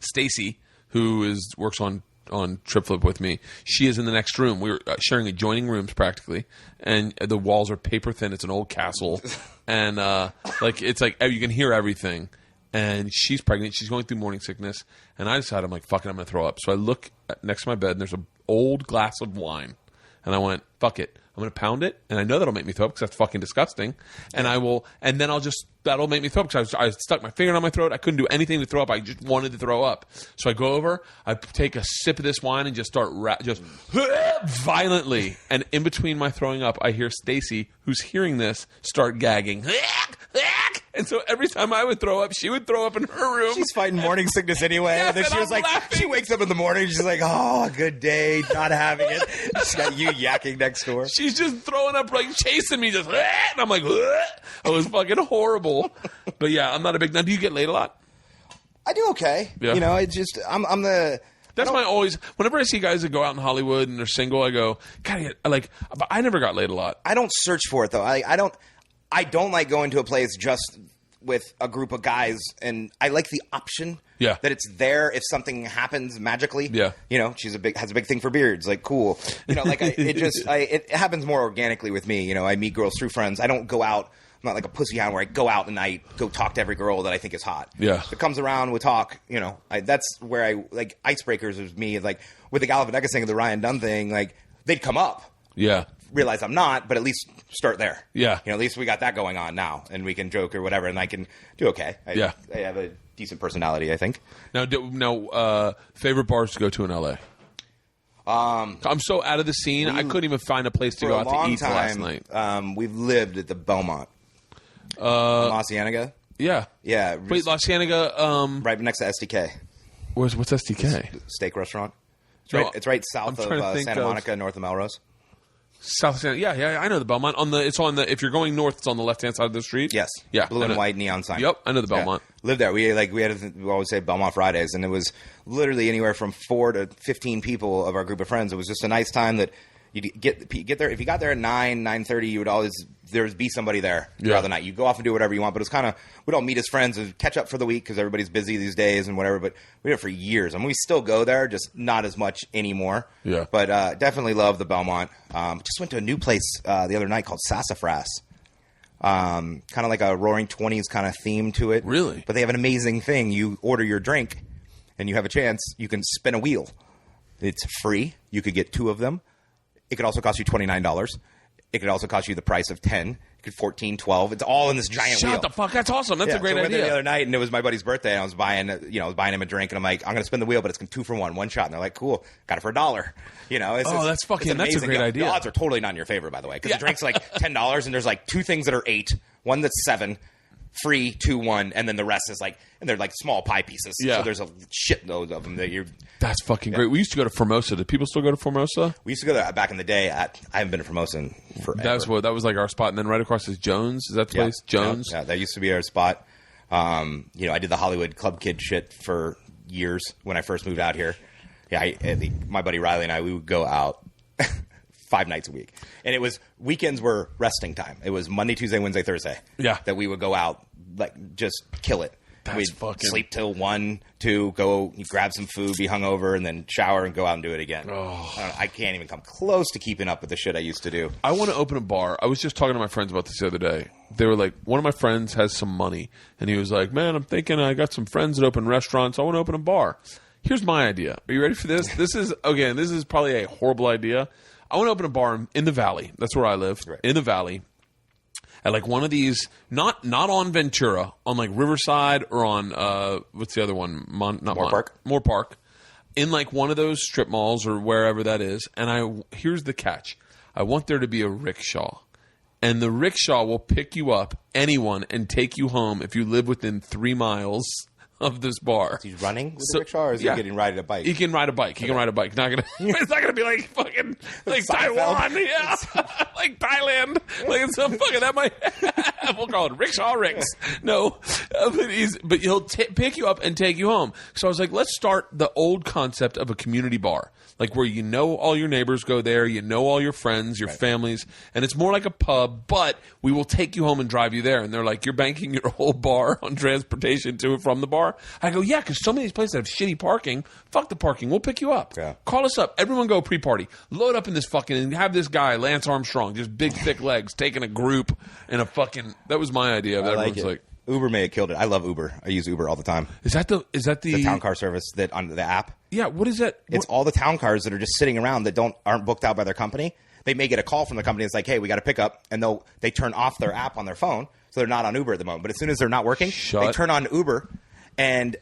Stacy, who works on Trip Flip with me, she is in the next room. We were sharing adjoining rooms practically, and the walls are paper thin. It's an old castle, and it's like you can hear everything. And she's pregnant. She's going through morning sickness, and I decided, I'm like, fuck it, I'm gonna throw up. So I look next to my bed, and there's an old glass of wine, and I went, fuck it. I'm going to pound it, and I know that'll make me throw up because that's fucking disgusting. And that'll make me throw up because I stuck my finger down my throat. I couldn't do anything to throw up. I just wanted to throw up. So I go over, I take a sip of this wine and just start violently. And in between my throwing up, I hear Stacy, who's hearing this, start gagging. And so every time I would throw up, she would throw up in her room. She's fighting morning sickness anyway. Yes, and then she was like, laughing. she wakes up in the morning. She's like, oh, good day, not having it. She's got you yakking next door. She's just throwing up, like chasing me, just, and I'm like, it was fucking horrible. But yeah, I'm not a big. Now, do you get laid a lot? I do okay. Yeah. You know, it's just I'm the. That's my always. Whenever I see guys that go out in Hollywood and they're single, I go, God, but I never got laid a lot. I don't search for it though. I don't like going to a place just with a group of guys, and I like the option. Yeah. That it's there if something happens magically. Yeah. You know, has a big thing for beards. Like, cool. You know, like it happens more organically with me. You know, I meet girls through friends. I don't go out. I'm not like a pussy hound where I go out and I go talk to every girl that I think is hot. Yeah. If it comes around, we talk. You know, that's where I like icebreakers is me. Like with the Galifianakis thing, the Ryan Dunn thing, like they'd come up. Yeah. Realize I'm not, but at least start there. Yeah. You know, at least we got that going on now, and we can joke or whatever, and I can do okay. I have a decent personality, I think. Now, favorite bars to go to in LA? I'm so out of the scene, I couldn't even find a place to go out to eat last night. We've lived at the Belmont. La Cienega? Yeah. Yeah. Wait, La Cienega. Right next to SDK. What's SDK? Steak restaurant. No, It's right south I'm trying to of think Santa of- Monica, north of Melrose. South San. Yeah, I know the Belmont. If you're going north, it's on the left-hand side of the street. Yes. Yeah. Blue and white neon sign. Yep, I know the Belmont. Yeah. Lived there. We always say Belmont Fridays, and it was literally anywhere from 4 to 15 people of our group of friends. It was just a nice time that you get there. If you got there at 9:30, you would always there'd be somebody there throughout the night. You go off and do whatever you want, but it's kind of we'd all meet as friends and catch up for the week because everybody's busy these days and whatever. But we did it for years, and we still go there, just not as much anymore. Yeah. But definitely love the Belmont. Just went to a new place the other night called Sassafras. kind of like a Roaring Twenties kind of theme to it. Really? But they have an amazing thing. You order your drink, and you have a chance. You can spin a wheel. It's free. You could get 2 of them. It could also cost you $29. It could also cost you the price of 10. It could 14, 12. It's all in this giant wheel. Shut the fuck! That's awesome. That's a great so I went there idea. the other night, and it was my buddy's birthday, and I was buying him a drink, and I'm like, I'm going to spin the wheel, but it's 2 for 1 shot. And they're like, cool, got it for $1. That's fucking. It's That's a great idea. The odds are totally not in your favor, by the way, because the drink's like $10, and there's like 2 things that are 8, 1 that's 7. Free 2, 1, and then the rest is like, and they're like small pie pieces. Yeah. So there's a shitload of them that you're. That's fucking great. We used to go to Formosa. Do people still go to Formosa? We used to go there back in the day. I haven't been to Formosa in forever. That was like our spot, and then right across is Jones. Is that the place? Jones. Yeah, that used to be our spot. I did the Hollywood club kid shit for years when I first moved out here. Yeah, my buddy Riley and I, we would go out 5 nights a week, and it was weekends were resting time. It was Monday, Tuesday, Wednesday, Thursday. Yeah, that we would go out, like just kill it. We'd sleep till 1, 2, go grab some food, be hungover, and then shower and go out and do it again. Oh. I can't even come close to keeping up with the shit I used to do. I want to open a bar. I was just talking to my friends about this the other day. They were like, one of my friends has some money, and he was like, man, I'm thinking I got some friends that open restaurants. I want to open a bar. Here's my idea. Are you ready for this? This is probably a horrible idea. I want to open a bar in the Valley. That's where I live, right. In the Valley. At like one of these, not on Ventura, on like Riverside or on what's the other one? Moore Park, in like one of those strip malls or wherever that is. And here's the catch: I want there to be a rickshaw, and the rickshaw will pick you up, anyone, and take you home if you live within 3 miles of this bar. He's running with the rickshaw, or is he getting ride a bike? He can ride a bike. He can ride a bike. It's not gonna be like fucking like Taiwan, yeah, like Thailand, like some fucking that might. We'll call it rickshaw Ricks. No, but he'll pick you up and take you home. So I was like, let's start the old concept of a community bar, like where all your neighbors go there, all your friends, your families, and it's more like a pub, but we will take you home and drive you there. And they're like, you're banking your whole bar on transportation to and from the bar. I go, yeah, because so many of these places have shitty parking. Fuck the parking. We'll pick you up. Yeah. Call us up. Everyone go pre-party. Load up in this fucking and have this guy, Lance Armstrong, just big, thick legs, taking a group in a fucking. That was my idea. I like it. Uber may have killed it. I love Uber. I use Uber all the time. Is that the town car service that on the app? Yeah. What is that? It's all the town cars that are just sitting around that aren't booked out by their company. They may get a call from the company. It's like, hey, we up, and they turn off their app on their phone, so they're not on Uber at the moment. But as soon as they're not working, they turn on Uber, and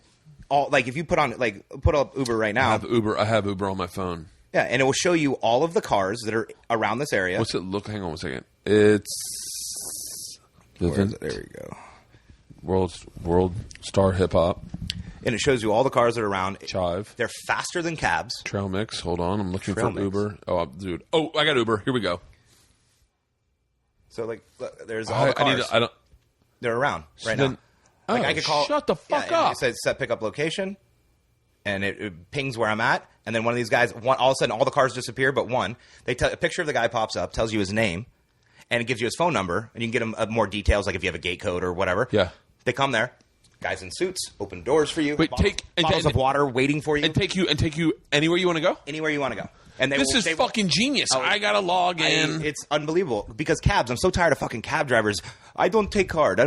if you put up Uber right now, I have Uber on my phone. Yeah, and it will show you all of the cars that are around this area. What's it look? Hang on 1 second. It's there we go. World Star Hip Hop. And it shows you all the cars that are around. Chive. They're faster than cabs. Trail Mix. Hold on. I'm looking for Uber. Oh, dude. Oh, I got Uber. Here we go. So, look, there's all the cars. They're around right now. I could call. Shut the fuck up. It says set pickup location, and it pings where I'm at. And then one of these guys, all of a sudden, all the cars disappear, but one. A picture of the guy pops up, tells you his name, and it gives you his phone number, and you can get him more details, like if you have a gate code or whatever. Yeah. They come there. Guys in suits, open doors for you. Wait, bottles of water waiting for you, and take you anywhere you want to go. Anywhere you want to go. And this is fucking genius. I gotta log in. It's unbelievable because cabs. I'm so tired of fucking cab drivers. I don't take card.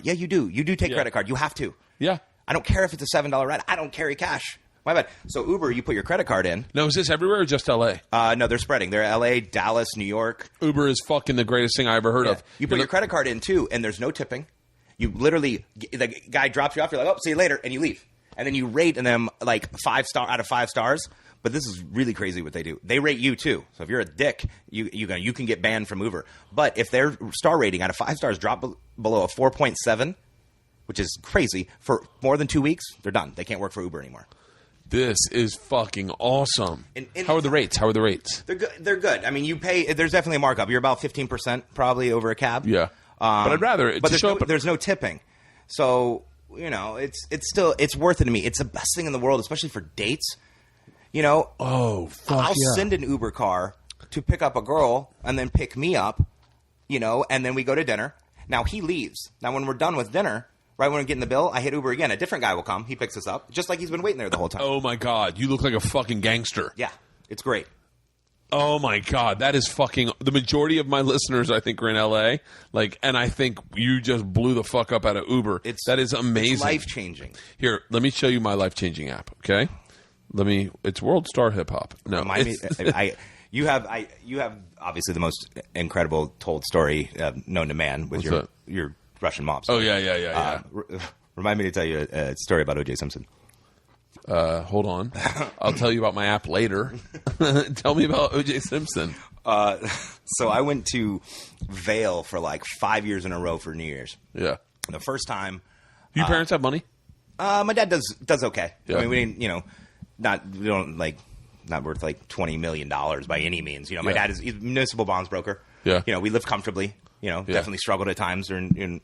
Yeah, you do. You do take credit card. You have to. Yeah. I don't care if it's a $7 ride. I don't carry cash. My bad. So Uber, you put your credit card in. Now, is this everywhere or just L.A.? No, they're spreading. They're L.A., Dallas, New York. Uber is fucking the greatest thing I ever heard of. You put your credit card in too, and there's no tipping. You literally, the guy drops you off. You're like, oh, see you later, and you leave. And then you rate them like 5 star out of 5 stars. But this is really crazy what they do. They rate you too. So if you're a dick, you can get banned from Uber. But if their star rating out of 5 stars drop below a 4.7, which is crazy, for more than 2 weeks, they're done. They can't work for Uber anymore. This is fucking awesome. How are the rates? They're good. They're good. I mean, you pay. There's definitely a markup. You're about 15% probably over a cab. Yeah. But I'd rather. But there's no tipping. So it's worth it to me. It's the best thing in the world, especially for dates. I'll send an Uber car to pick up a girl and then pick me up, and then we go to dinner. Now he leaves. Now when we're done with dinner, right when we're getting the bill, I hit Uber again. A different guy will come. He picks us up, just like he's been waiting there the whole time. Oh my God, you look like a fucking gangster. Yeah, it's great. Oh my God, that is fucking. The majority of my listeners, I think, are in LA. Like, and I think you just blew the fuck up out of Uber. That is amazing. It's life changing. Here, let me show you my life changing app. Okay, It's World Star Hip Hop. No, Remind me. You have obviously the most incredible told story known to man with your Russian mob. Oh yeah. Remind me to tell you a story about O.J. Simpson. Hold on. I'll tell you about my app later. Tell me about O.J. Simpson. So I went to Vail for like 5 years in a row for New Year's. Yeah. The first time. Your parents have money? My dad does okay. Yeah. I mean, we didn't, not worth like $20 million by any means. My dad he's a municipal bonds broker. Yeah. We lived comfortably. Definitely struggled at times and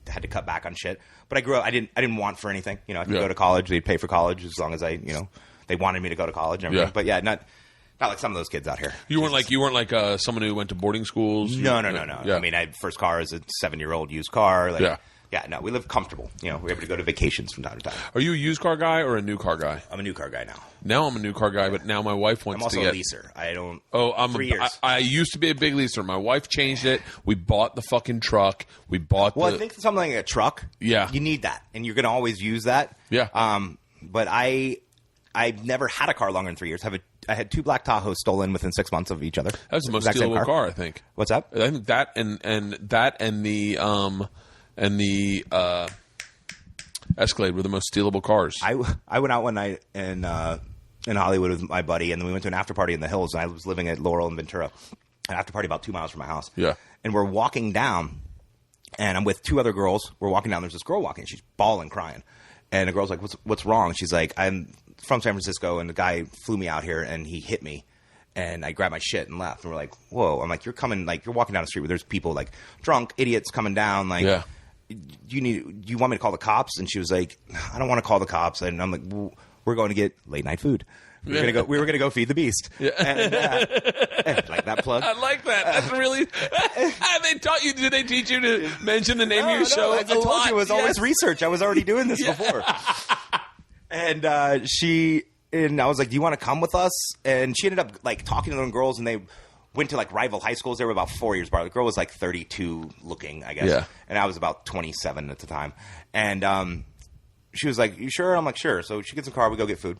had to cut back on shit. But I grew up. I didn't want for anything. I could go to college. They'd pay for college as long as they wanted me to go to college and everything. Yeah. But yeah, not like some of those kids out here. You weren't like someone who went to boarding schools. No. Yeah. I mean, I first car is a 7-year-old used car. Yeah. Yeah, no, we live comfortable. We're able to go to vacations from time to time. Are you a used car guy or a new car guy? I'm a new car guy now. Now I'm a new car guy, but now my wife wants to get... I'm also a leaser. I don't... Oh, I'm 3 years. I used to be a big leaser. My wife changed it. We bought the fucking truck. We bought I think something like a truck, yeah, you need that. And you're going to always use that. Yeah. But I've never had a car longer than 3 years. I had 2 black Tahoes stolen within 6 months of each other. That's the most stealable car, I think. What's that? I think that and the Escalade were the most stealable cars. I went out one night in Hollywood with my buddy, and then we went to an after party in the hills. And I was living at Laurel and Ventura, an after party about 2 miles from my house. Yeah. And we're walking down, and I'm with 2 other girls. We're walking down. There's this girl walking. She's bawling, crying, and the girl's like, "What's wrong?" She's like, "I'm from San Francisco, and the guy flew me out here, and he hit me." And I grabbed my shit and left. And we're like, "Whoa!" I'm like, "You're coming like you're walking down the street where there's people like drunk idiots coming down like." Yeah. Do you want me to call the cops? And she was like, I don't want to call the cops. And I'm like, well, we're going to get late night food. We were gonna go feed the beast. Yeah. And, like that plug. I like that. That's really. They taught you? Did they teach you to mention the name of your show? I told you it was always research. I was already doing this before. And I was like, do you want to come with us? And she ended up like talking to them girls, and they went to like rival high schools. They were about 4 years apart. The girl was like 32 looking, I guess. Yeah. And I was about 27 at the time. And she was like, you sure? I'm like, sure. So she gets in the car. We go get food.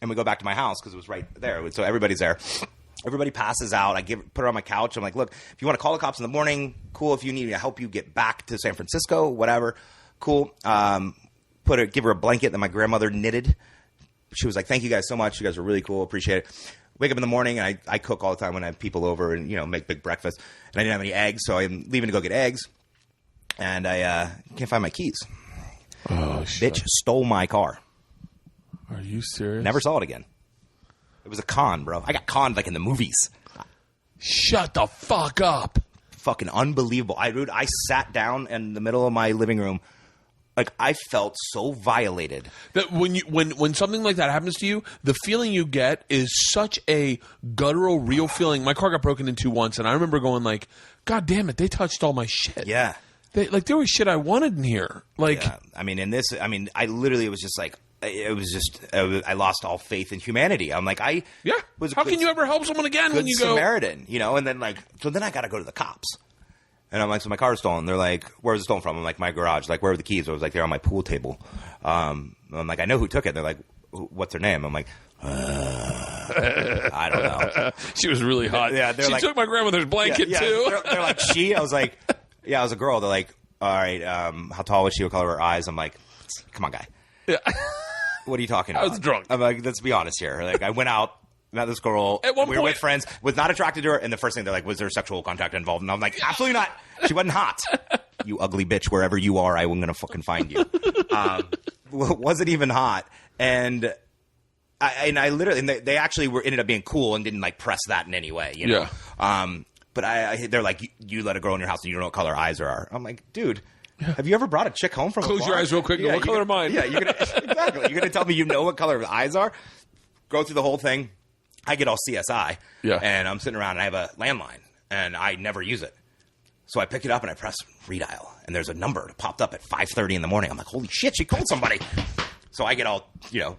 And we go back to my house because it was right there. So everybody's there. Everybody passes out. I put her on my couch. I'm like, look, if you want to call the cops in the morning, cool. If you need me to help you get back to San Francisco, whatever, cool. Give her a blanket that my grandmother knitted. She was like, thank you guys so much. You guys are really cool. Appreciate it. Wake up in the morning, and I cook all the time when I have people over and, make big breakfast. And I didn't have any eggs, so I'm leaving to go get eggs. And I can't find my keys. Oh, shit. Bitch stole my car. Are you serious? Never saw it again. It was a con, bro. I got conned like in the movies. Shut the fuck up. Fucking unbelievable. I sat down in the middle of my living room. Like, I felt so violated. That when something like that happens to you, the feeling you get is such a guttural, real feeling. My car got broken into once, and I remember going like, God damn it, they touched all my shit. Yeah. There was shit I wanted in here. Like, yeah. I literally was just like, I lost all faith in humanity. I'm like, how can you ever help someone again when you go Samaritan, and then then I got to go to the cops. And I'm like, so my car's stolen. They're like, where was it stolen from? I'm like, my garage. Like, where are the keys? I was like, they're on my pool table. I'm like, I know who took it. They're like, what's her name? I'm like, I don't know. She was really hot. Yeah, she took my grandmother's blanket too. They're like, she? I was like, yeah, I was a girl. They're like, all right, how tall was she? What color were her eyes? I'm like, come on, guy. Yeah. What are you talking about? I was drunk. I'm like, let's be honest here. Like, I went out. Met this girl. At one point, we were with friends. Was not attracted to her. And the first thing they're like, was there sexual contact involved? And I'm like, absolutely not. She wasn't hot. You ugly bitch. Wherever you are, I'm gonna fucking find you. Wasn't even hot. And I literally, they actually ended up being cool and didn't like press that in any way. Yeah. But they're like, you let a girl in your house and you don't know what color her eyes are. I'm like, dude. Have you ever brought a chick home from Close your eyes real quick. What color are mine? Yeah, exactly. You're gonna tell me you know what color her eyes are? Go through the whole thing. I get all CSI, and I'm sitting around and I have a landline, and I never use it. So I pick it up and I press redial, and there's a number that popped up at 5:30 in the morning. I'm like, holy shit, she called somebody. So I get all,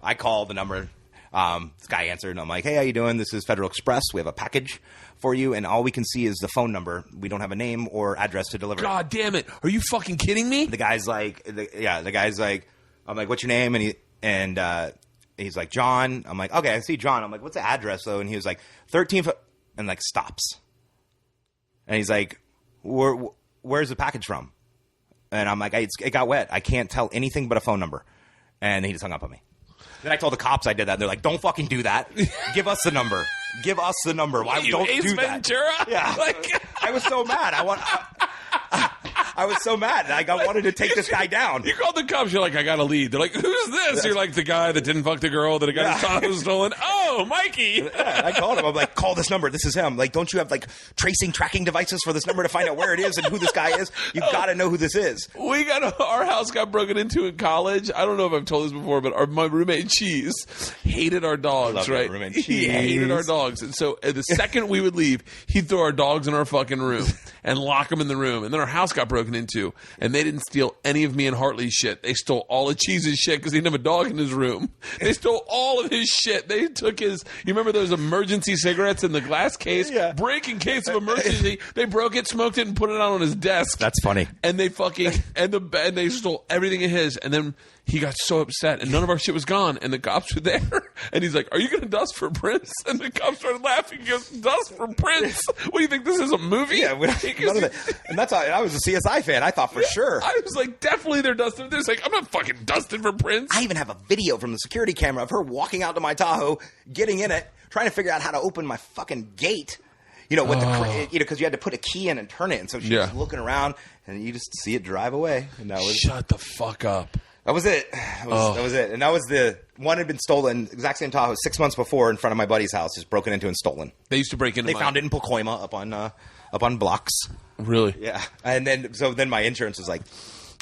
I call the number. This guy answered, and I'm like, hey, how you doing? This is Federal Express. We have a package for you, and all we can see is the phone number. We don't have a name or address to deliver. God damn it. Are you fucking kidding me? The guy's like, I'm like, what's your name? And he's like, John. I'm like, okay, I see John. I'm like, what's the address, though? And he was like, 13, and like stops. And he's like, where's the package from? And I'm like, it got wet. I can't tell anything but a phone number. And he just hung up on me. Then I told the cops I did that. They're like, don't fucking do that. Give us the number. Give us the number. Why don't Ace do Ventura? that? Yeah. Like, I was so mad. I was so mad. I wanted to take this guy down. you called the cops. You're like, I got a lead. They're like, who's this? You're like, the guy that didn't fuck the girl that got his Tahoe stolen. Oh, Mikey. Yeah, I called him. I'm like, call this number. This is him. Like, don't you have like tracking devices for this number to find out where it is and who this guy is? You got to know who this is. Our house got broken into in college. I don't know if I've told this before, but my roommate Cheese hated our dogs. Love right? Roommate He Cheese. hated our dogs, and so the second we would leave, he'd throw our dogs in our fucking room and lock them in the room. And then our house got broken into, and they didn't steal any of me and Hartley's shit. They stole all of Cheese's shit because he didn't have a dog in his room. They stole all of his shit. They took his. You remember those emergency cigarettes in the glass case? Yeah. Break in case of emergency. They broke it, smoked it, and put it out on his desk. That's funny. And they fucking and they stole everything of his, and then he got so upset, and none of our shit was gone, and the cops were there, and he's like, "Are you going to dust for Prince?" And the cops started laughing. He goes, "Dust for Prince? What do you think this is, a movie?" Yeah, none of that. And that's how I was a CSI fan. I thought for sure. I was like, definitely they're dusting. They're like, I'm not fucking dusting for Prince. I even have a video from the security camera of her walking out to my Tahoe, getting in it, trying to figure out how to open my fucking gate. You know, with because you had to put a key in and turn it, and so she was looking around, and you just see it drive away. And that was shut the fuck up. That was it. That was it. And that was the one had been stolen, exact same Tahoe, 6 months before in front of my buddy's house, just broken into and stolen. They used to break into. They found it in Pacoima up on blocks. Really? Yeah. And then my insurance was like,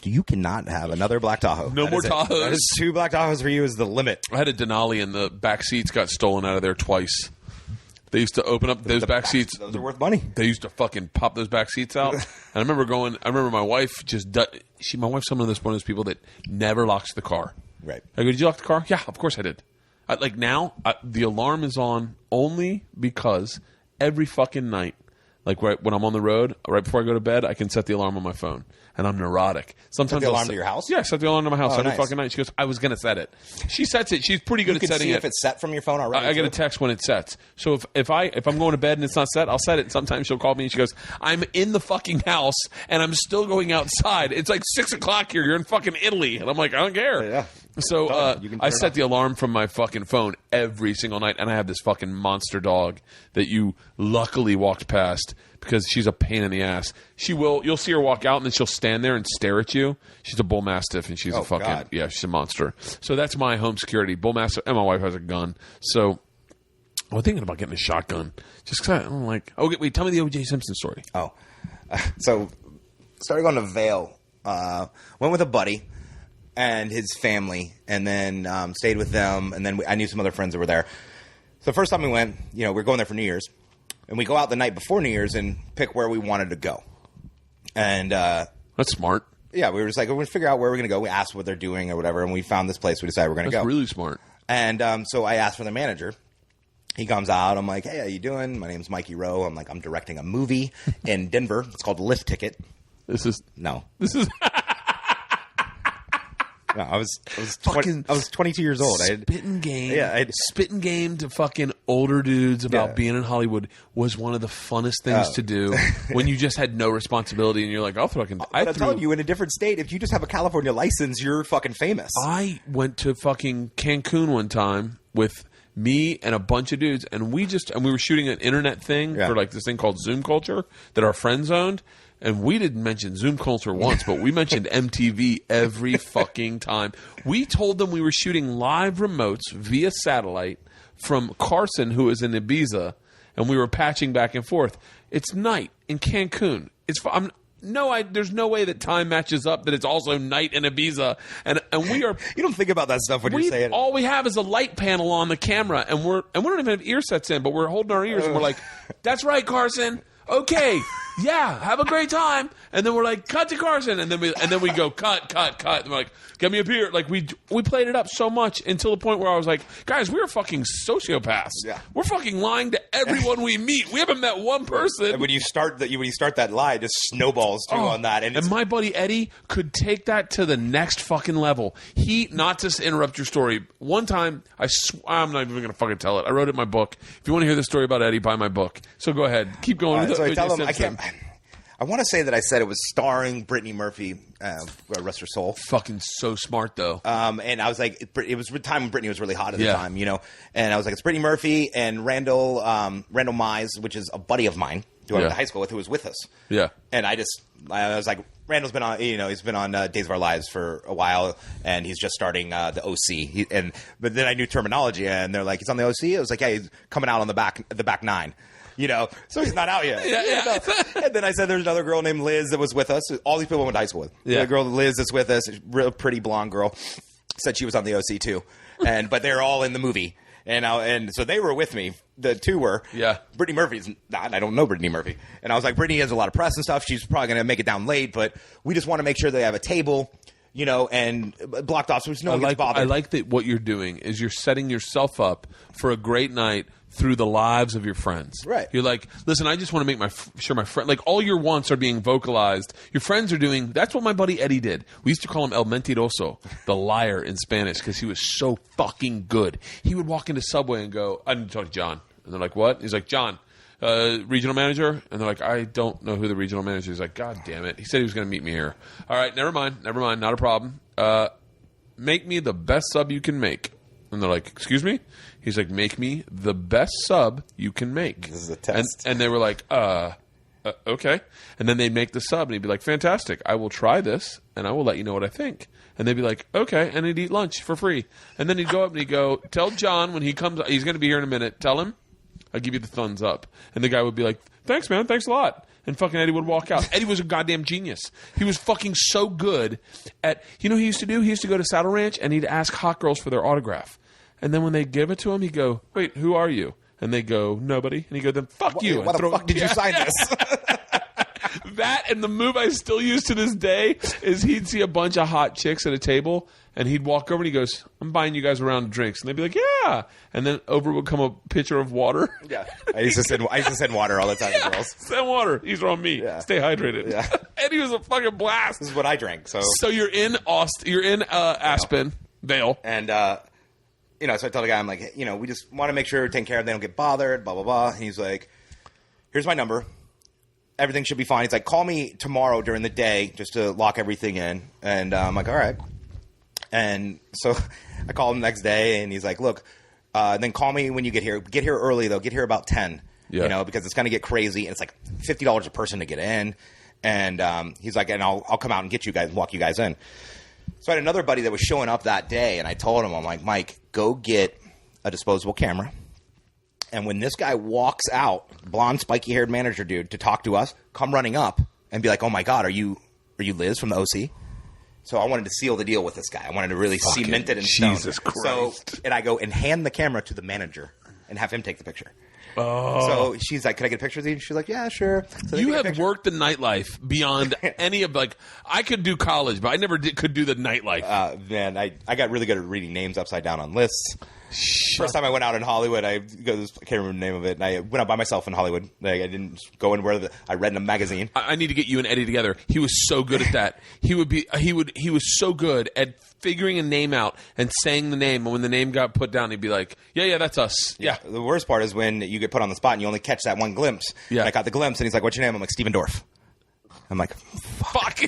you cannot have another black Tahoe. No more Tahoes. That is 2 black Tahoes for you is the limit. I had a Denali, and the back seats got stolen out of there twice. They used to open up those back seats. Those are worth money. They used to fucking pop those back seats out. And I remember my wife my wife's one of those people that never locks the car. Right. I go, did you lock the car? Yeah, of course I did. The alarm is on only because every fucking night, like right when I'm on the road, right before I go to bed, I can set the alarm on my phone. And I'm neurotic. Sometimes set the alarm to your house? Yeah, set the alarm to my house every nice. fucking night. She goes, I was going to set it. She sets it. She's pretty good at setting it. You can see if it's set from your phone already. I get a text when it sets. So if I'm going to bed and it's not set, I'll set it. Sometimes she'll call me and she goes, I'm in the fucking house and I'm still going outside. It's like 6 o'clock here. You're in fucking Italy. And I'm like, I don't care. Yeah. So I set the alarm from my fucking phone every single night. And I have this fucking monster dog that you luckily walked past because she's a pain in the ass. You'll see her walk out and then she'll stand there and stare at you. She's a bull mastiff and she's she's a monster. So that's my home security. Bull mastiff, and my wife has a gun. So I'm thinking about getting a shotgun. Just because I'm like, wait, tell me the O.J. Simpson story. Oh. So started going to Vail. Went with a buddy and his family, and then stayed with them, and then I knew some other friends that were there. So the first time we went, we were going there for New Year's. And we go out the night before New Year's and pick where we wanted to go. And that's smart. Yeah, we were just like, we're going to figure out where we're going to go. We asked what they're doing or whatever, and we found this place. We decided we're going to go. That's really smart. And so I asked for the manager. He comes out. I'm like, hey, how you doing? My name's Mikey Roe. I'm like, I'm directing a movie in Denver. It's called Lift Ticket. No. No, I was 22 years old. Spitting game. Yeah, spitting game to fucking older dudes about being in Hollywood was one of the funnest things to do when you just had no responsibility and you're like, I'm telling you, in a different state, if you just have a California license, you're fucking famous. I went to fucking Cancun one time with me and a bunch of dudes, and we were shooting an internet thing for like this thing called Zoom Culture that our friends owned. And we didn't mention Zoom Culture once, but we mentioned MTV every fucking time. We told them we were shooting live remotes via satellite from Carson, who is in Ibiza, and we were patching back and forth. It's night in Cancun. There's no way that time matches up that it's also night in Ibiza. And we are... You don't think about that stuff when you're saying... All we have is a light panel on the camera, and we don't even have ear sets in, but we're holding our ears, and we're like, that's right, Carson. Okay, yeah, have a great time. And then we're like, cut to Carson. And then we go, cut. And we're like, get me a beer. Like, we played it up so much until the point where I was like, guys, we're fucking sociopaths. Yeah. We're fucking lying to everyone we meet. We haven't met one person. And when you start that lie, it just snowballs too on that. And my buddy Eddie could take that to the next fucking level. Not to interrupt your story, one time, I'm not even going to fucking tell it. I wrote it in my book. If you want to hear the story about Eddie, buy my book. So go ahead. Keep going. So I tell him, I want to say that I said it was starring Brittany Murphy, rest her soul. Fucking so smart, though. And I was like, it was the time when Brittany was really hot at the time, you know. And I was like, it's Brittany Murphy and Randall Mize, which is a buddy of mine who I went to high school with, who was with us. Yeah. And I was like, Randall's been on, you know, he's been on Days of Our Lives for a while, and he's just starting the OC. But then I knew terminology, and they're like, he's on the OC. I was like, yeah, he's coming out on the back nine. You know, so he's not out yet. Yeah. And then I said there's another girl named Liz that was with us. All these people I went to high school with. Yeah. The girl Liz that's with us, real pretty blonde girl, said she was on the OC too. But they're all in the movie. And so they were with me. The two were. Yeah. Brittany Murphy's not. I don't know Brittany Murphy. And I was like, Brittany has a lot of press and stuff. She's probably going to make it down late, but we just want to make sure they have a table, you know, and blocked off so no one gets bothered. I like that what you're doing is you're setting yourself up for a great night through the lives of your friends. Right. You're like, listen, I just want to make sure my friend, like all your wants are being vocalized. Your friends are doing, that's what my buddy Eddie did. We used to call him El Mentiroso, the liar in Spanish, because he was so fucking good. He would walk into Subway and go, I need to talk to John. And they're like, what? He's like, John, regional manager? And they're like, I don't know who the regional manager is. He's like, God damn it. He said he was going to meet me here. All right, never mind, not a problem. Make me the best sub you can make. And they're like, excuse me? He's like, make me the best sub you can make. This is a test. And they were like, okay. And then they'd make the sub, and he'd be like, fantastic. I will try this, and I will let you know what I think. And they'd be like, okay. And he'd eat lunch for free. And then he'd go up and he'd go, tell John when he comes, he's going to be here in a minute. Tell him I'll give you the thumbs up. And the guy would be like, thanks, man. Thanks a lot. And fucking Eddie would walk out. Eddie was a goddamn genius. He was fucking so good at, you know what he used to do? He used to go to Saddle Ranch, and he'd ask hot girls for their autograph. And then when they give it to him, he'd go, wait, who are you? And they go, nobody. And he'd go, then fuck you. Why the fuck did you sign this? That and the move I still use to this day is he'd see a bunch of hot chicks at a table, and he'd walk over and he goes, I'm buying you guys a round of drinks. And they'd be like, yeah. And then over would come a pitcher of water. Yeah. I used to send water all the time to girls. Send water. He's on me. Yeah. Stay hydrated. Yeah. And he was a fucking blast. This is what I drank. So you're in Austin. You're in Aspen, Vale. And, you know, so I tell the guy, I'm like, you know, we just want to make sure we're taking care of them. They don't get bothered, blah, blah, blah. And he's like, here's my number. Everything should be fine. He's like, call me tomorrow during the day just to lock everything in. And I'm like, all right. And so I call him the next day, and he's like, look, then call me when you get here. Get here early, though. Get here about 10, you know, because it's going to get crazy. And it's like $50 a person to get in. And he's like, and I'll come out and get you guys, walk you guys in. So I had another buddy that was showing up that day, and I told him, I'm like, Mike, go get a disposable camera. And when this guy walks out, blonde, spiky-haired manager dude, to talk to us, come running up and be like, oh, my God, are you Liz from the OC? So I wanted to seal the deal with this guy. I wanted to really cement it in stone. Jesus Christ. So, and I go and hand the camera to the manager and have him take the picture. Oh. So she's like, can I get a picture of you? She's like, yeah, sure. So you have worked the nightlife beyond any of, like, I could do college, but I never could do the nightlife. Man, I got really good at reading names upside down on lists. First time I went out in Hollywood, I can't remember the name of it, and I went out by myself in Hollywood. Like, I didn't go anywhere. I read in a magazine. I need to get you and Eddie together. He was so good at that. He was so good at figuring a name out and saying the name. And when the name got put down, he'd be like, yeah, that's us. Yeah. The worst part is when you get put on the spot and you only catch that one glimpse. Yeah. And I got the glimpse, and he's like, what's your name? I'm like, Steven Dorff. I'm like, fuck.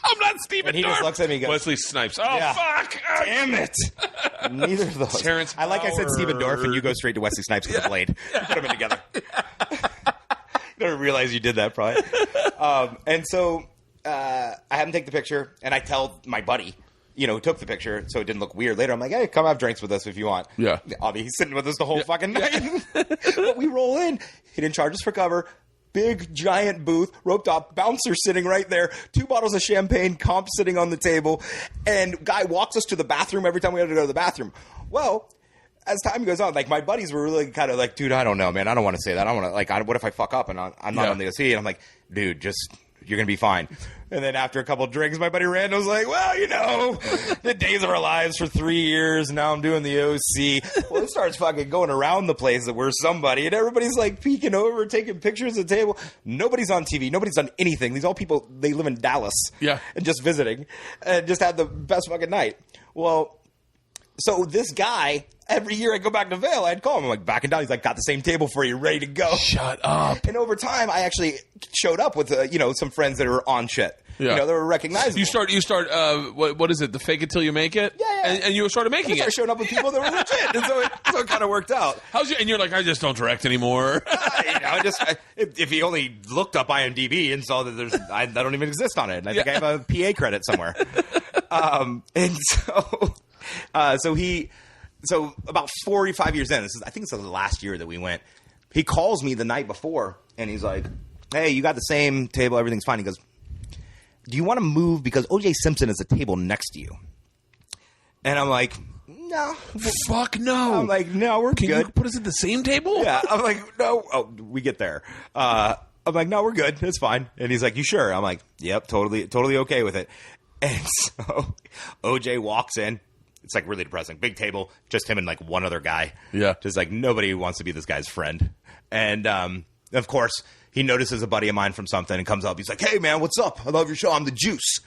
I'm not Steven Dorff. And he just looks at me and goes, Wesley Snipes. Oh, yeah. Fuck. Damn it. Neither of those. Terrence I said Steven Dorff, and you go straight to Wesley Snipes with the blade. You put them in together. You don't realize you did that, probably. And so I have him take the picture, and I tell my buddy, you know, who took the picture, so it didn't look weird later. I'm like, hey, come have drinks with us if you want. Yeah. Obviously, he's sitting with us the whole fucking night. But we roll in. He didn't charge us for cover. Big, giant booth, roped off, bouncer sitting right there, 2 bottles of champagne, comp sitting on the table, and guy walks us to the bathroom every time we had to go to the bathroom. Well, as time goes on, like my buddies were really kind of like, dude, I don't know, man. I don't want to say that. I don't want to, like, what if I fuck up and I'm not on the OC? And I'm like, dude, you're going to be fine. And then after a couple drinks, my buddy Randall was like, well, the days of our lives for 3 years. And now I'm doing the OC. Well, it starts fucking going around the place that we're somebody. And everybody's like peeking over, taking pictures at the table. Nobody's on TV. Nobody's done anything. These all people, they live in Dallas. Yeah. And just visiting. And just had the best fucking night. Well, so this guy, every year I go back to Vail, I'd call him. I'm like, backing down. He's like, got the same table for you, ready to go. Shut up. And over time, I actually showed up with, some friends that are on shit. Yeah. They were recognizable. You start. What is it? The fake it till you make it. Yeah. And you started making I started showing up with people that were legit, and so it kind of worked out. And you're like, I just don't direct anymore. If he only looked up IMDb and saw that I don't even exist on it, and I think I have a PA credit somewhere. And so about 45 years in, I think it's the last year that we went. He calls me the night before, and he's like, "Hey, you got the same table, everything's fine." He goes, "Do you want to move because O.J. Simpson is a table next to you?" And I'm like, "No, fuck no." I'm like, "No, we're Can good." you put us at the same table? Yeah, I'm like, "No." Oh, we get there. I'm like, "No, we're good. It's fine." And he's like, "You sure?" I'm like, "Yep, totally okay with it." And so O.J. walks in. It's like really depressing. Big table, just him and like one other guy. Yeah. Just like nobody wants to be this guy's friend. And of course, he notices a buddy of mine from something and comes up. He's like, "Hey, man, what's up? I love your show. I'm the Juice."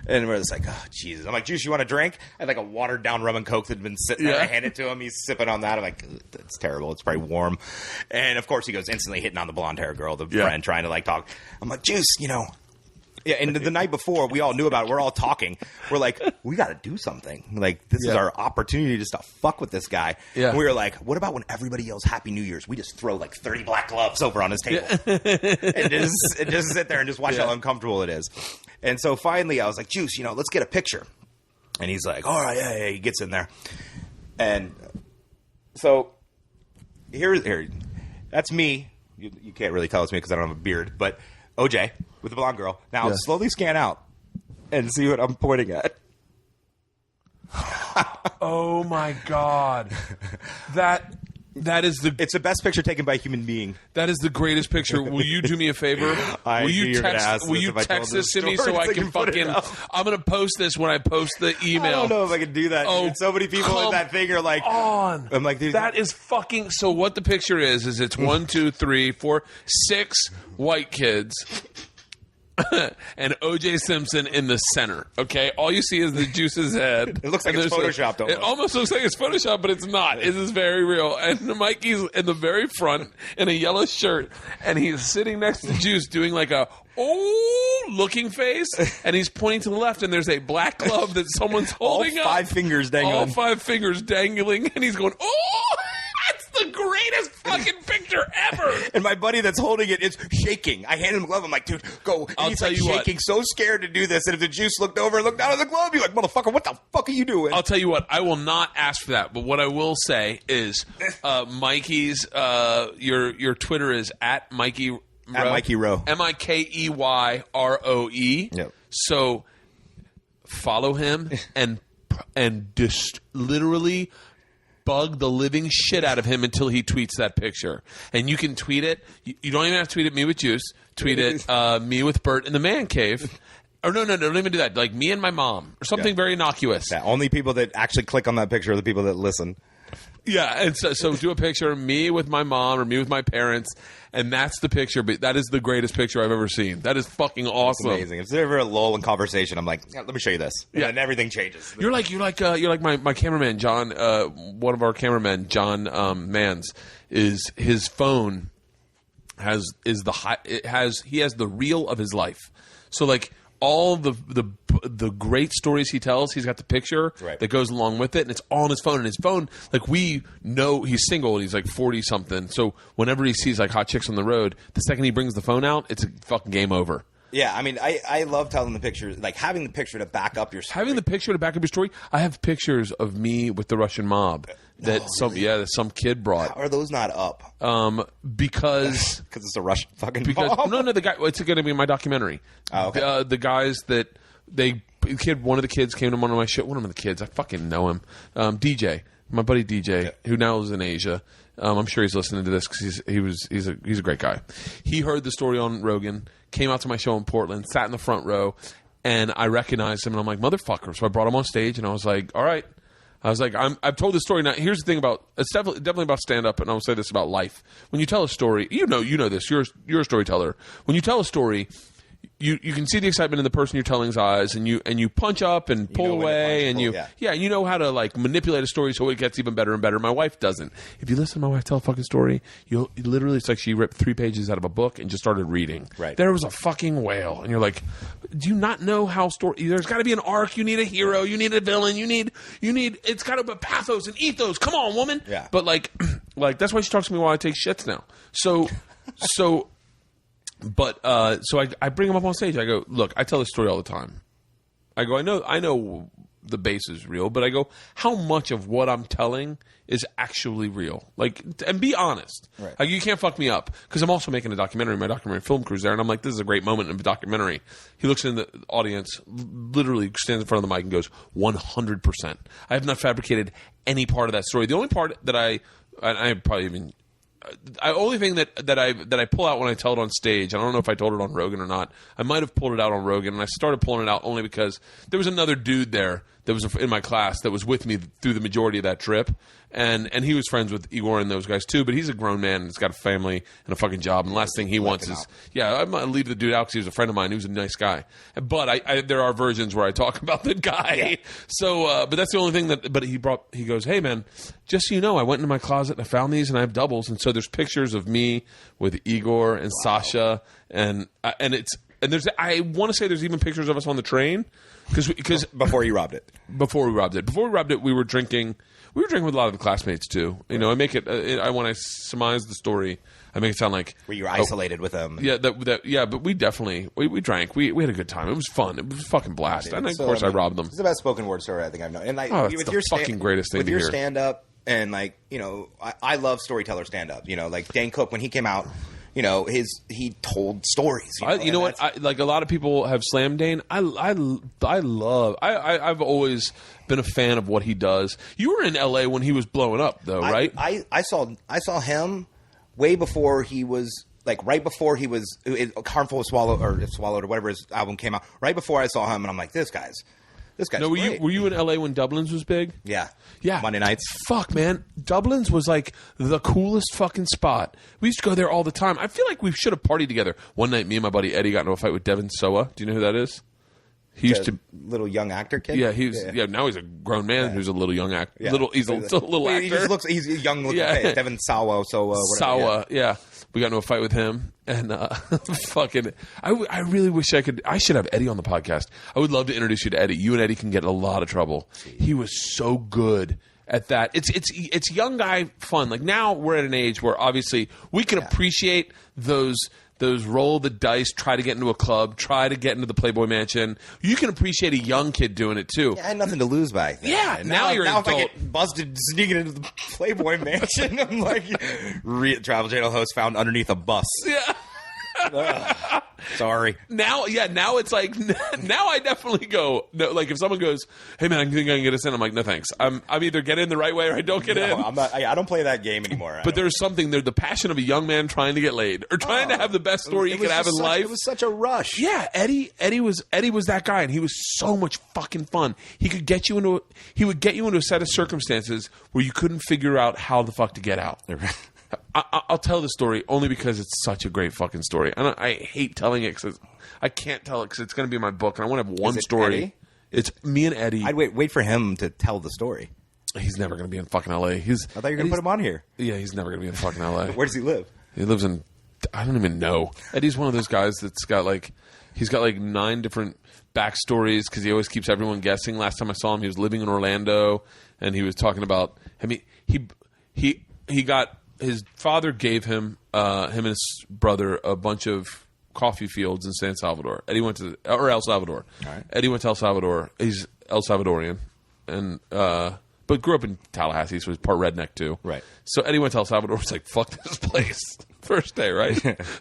And we're just like, "Oh, Jesus." I'm like, "Juice, you want a drink?" I had like a watered down rum and Coke that had been sitting there. I hand it to him. He's sipping on that. I'm like, "It's terrible. It's probably warm." And of course, he goes instantly hitting on the blonde hair girl, the friend, trying to like talk. I'm like, "Juice, Yeah, and the night before, we all knew about it. We're all talking. We're like, we got to do something. Like, this is our opportunity just to fuck with this guy. Yeah. And we were like, what about when everybody yells Happy New Year's? We just throw like 30 black gloves over on his table. and just sit there and just watch how uncomfortable it is. And so finally, I was like, "Juice, let's get a picture." And he's like, "All right, yeah." He gets in there. And so here, that's me. You can't really tell it's me because I don't have a beard, but OJ with the blonde girl. Now slowly scan out and see what I'm pointing at. Oh my God. It's the best picture taken by a human being. That is the greatest picture. Will you do me a favor? Will you text this to me so I can fucking? I'm gonna post this when I post the email. I don't know if I can do that. Oh, so many people in that thing are like, on. I'm like, dude, that is fucking. So what the picture is it's 1, 2, 3, 4, 6 white kids. And O.J. Simpson in the center. Okay, all you see is the Juice's head. It looks like it's photoshopped. It almost looks like it's photoshopped, but it's not. It is very real. And Mikey's in the very front in a yellow shirt, and he's sitting next to Juice doing like a looking face, and he's pointing to the left, and there's a black glove that someone's holding all 5 fingers dangling. All 5 fingers dangling, and he's going, "Oh, that's the greatest fucking picture ever!" And my buddy that's holding it is shaking. I hand him the glove. I'm like, "Dude, go." And he's like shaking, so scared to do this. And if the Juice looked over and looked down at the glove, you're like, "Motherfucker, what the fuck are you doing?" I'll tell you what. I will not ask for that. But what I will say is, Mikey's your Twitter is at Mikey Roe. At Mikey Roe. MikeyRoe. Yep. So follow him and just literally bug the living shit out of him until he tweets that picture. And you can tweet it. You don't even have to tweet it me with Juice. Tweet it me with Bert in the man cave. Or no, don't even do that. Like me and my mom or something very innocuous. Yeah, only people that actually click on that picture are the people that listen. Yeah, and so do a picture of me with my mom or me with my parents, and that's the picture. But that is the greatest picture I've ever seen. That is fucking awesome. It's amazing. If there's ever a lull in conversation, I'm like, let me show you this. And then everything changes. You're like my cameraman, John. One of our cameramen, John Mans, is his phone he has the reel of his life. So like all the great stories he tells, he's got the picture that goes along with it, and it's all on his phone. And his phone, like, we know he's single and he's like 40 something. So whenever he sees like hot chicks on the road, the second he brings the phone out, it's a fucking game over. Yeah, I mean, I love telling the picture, like having the picture to back up your story. Having the picture to back up your story. I have pictures of me with the Russian mob that some kid brought. How are those not up? Because it's a Russian fucking mob. No, the guy. It's going to be in my documentary. Oh, okay. The guys that one of the kids came to one of my shows. One of the kids, I fucking know him. DJ. my buddy DJ, who now is in Asia. I'm sure he's listening to this because he's a great guy. He heard the story on Rogan, came out to my show in Portland, sat in the front row, and I recognized him, and I'm like, motherfucker. So I brought him on stage, and I was like, all right. I was like, I've told this story. Now, here's the thing about it's definitely about stand-up, and I'll say this about life. When you tell a story, you know this. You're a storyteller. When you tell a story, you can see the excitement in the person you're telling's eyes, and you punch up and pull away, and you know how to like manipulate a story so it gets even better and better. My wife doesn't. If you listen to my wife tell a fucking story, you literally, it's like she ripped 3 pages out of a book and just started reading. Right. There was a fucking whale, and you're like, do you not know how story? There's got to be an arc. You need a hero. You need a villain. You need. It's got to be pathos and ethos. Come on, woman. Yeah. But like that's why she talks to me while I take shits now. So. But so I bring him up on stage. I go, look, I tell this story all the time. I go, I know the base is real, but I go, how much of what I'm telling is actually real? Like, and be honest. Right. Like, you can't fuck me up because I'm also making a documentary. My documentary film crew's there, and I'm like, this is a great moment in the documentary. He looks in the audience, literally stands in front of the mic and goes, 100%. I have not fabricated any part of that story. The only part that I probably even. The only thing that I pull out when I tell it on stage, I don't know if I told it on Rogan or not. I might have pulled it out on Rogan, and I started pulling it out only because there was another dude there that was in my class that was with me through the majority of that trip, and he was friends with Igor and those guys too. But he's a grown man and he's got a family and a fucking job, and the last thing he wants is I might leave the dude out because he was a friend of mine. He was a nice guy, but there are versions where I talk about the guy. Yeah. So, but that's the only thing that. But he goes, hey man, just so you know, I went into my closet and I found these, and I have doubles, and so there's pictures of me with Igor and Sasha, and there's I want to say there's even pictures of us on the train because before you robbed it. Before we robbed it, we were drinking with a lot of the classmates too. You know, I make it. When I surmise the story, I make it sound like were you isolated with them? Yeah, but we definitely we drank. We had a good time. It was fun. It was a fucking blast. And of course, I robbed them. It's the best spoken word story I think I've known. And like, it's the fucking greatest thing with to your hear. stand up, and like I love storyteller stand up. You know, like Dane Cook when he came out. You know, he told stories. You know what? Like a lot of people have slammed Dane. I've always been a fan of what he does. You were in LA when he was blowing up, though, right? I saw him way before he was right before he was Harmful Swallowed or whatever his album came out. Right before I saw him, and I'm like, this guy's. No, were you in LA when Dublin's was big? Yeah. Monday nights. Fuck, man. Dublin's was like the coolest fucking spot. We used to go there all the time. I feel like we should have partied together. One night, me and my buddy Eddie got into a fight with Devin Soa. Do you know who that is? He used to little young actor kid. Yeah, now he's a grown man who's a little young actor. Yeah. He's a little actor. He just looks. He's a young looking. Yeah. Devin Sawa. Sawa. Yeah. We got into a fight with him, and fucking. I really wish I could. I should have Eddie on the podcast. I would love to introduce you to Eddie. You and Eddie can get in a lot of trouble. He was so good at that. It's young guy fun. Like now we're at an age where obviously we can appreciate those roll the dice, try to get into a club, try to get into the Playboy Mansion. You can appreciate a young kid doing it too. Yeah, I had nothing to lose back then. Yeah, now you're now an adult. if I get busted sneaking into the Playboy Mansion, I'm like, Travel Channel host found underneath a bus. Yeah. Sorry. Now it's like now I definitely go no. Like if someone goes, "Hey man, I think I can get us in," I'm like, "No thanks." I'm either get in the right way or I don't get in. I'm not. I don't play that game anymore. But there's something there, the passion of a young man trying to get laid or trying to have the best story he could have in life. It was such a rush. Yeah, Eddie was that guy, and he was so much fucking fun. He would get you into a set of circumstances where you couldn't figure out how the fuck to get out. I'll tell the story only because it's such a great fucking story. And I hate telling it because I can't tell it because it's going to be in my book. And I want to have one story. Eddie? It's me and Eddie. I'd wait for him to tell the story. He's never going to be in fucking L.A. I thought you were going to put him on here. Yeah, he's never going to be in fucking L.A. Where does he live? He lives in... I don't even know. Eddie's one of those guys that's got like... He's got like 9 different backstories because he always keeps everyone guessing. Last time I saw him, he was living in Orlando, and he was talking about... I mean, he got... His father gave him and his brother a bunch of coffee fields in San Salvador. Eddie went to El Salvador. All right. Eddie went to El Salvador. He's El Salvadorian, and but grew up in Tallahassee, so he's part redneck too. Right. So Eddie went to El Salvador. Was like, fuck this place. First day, right?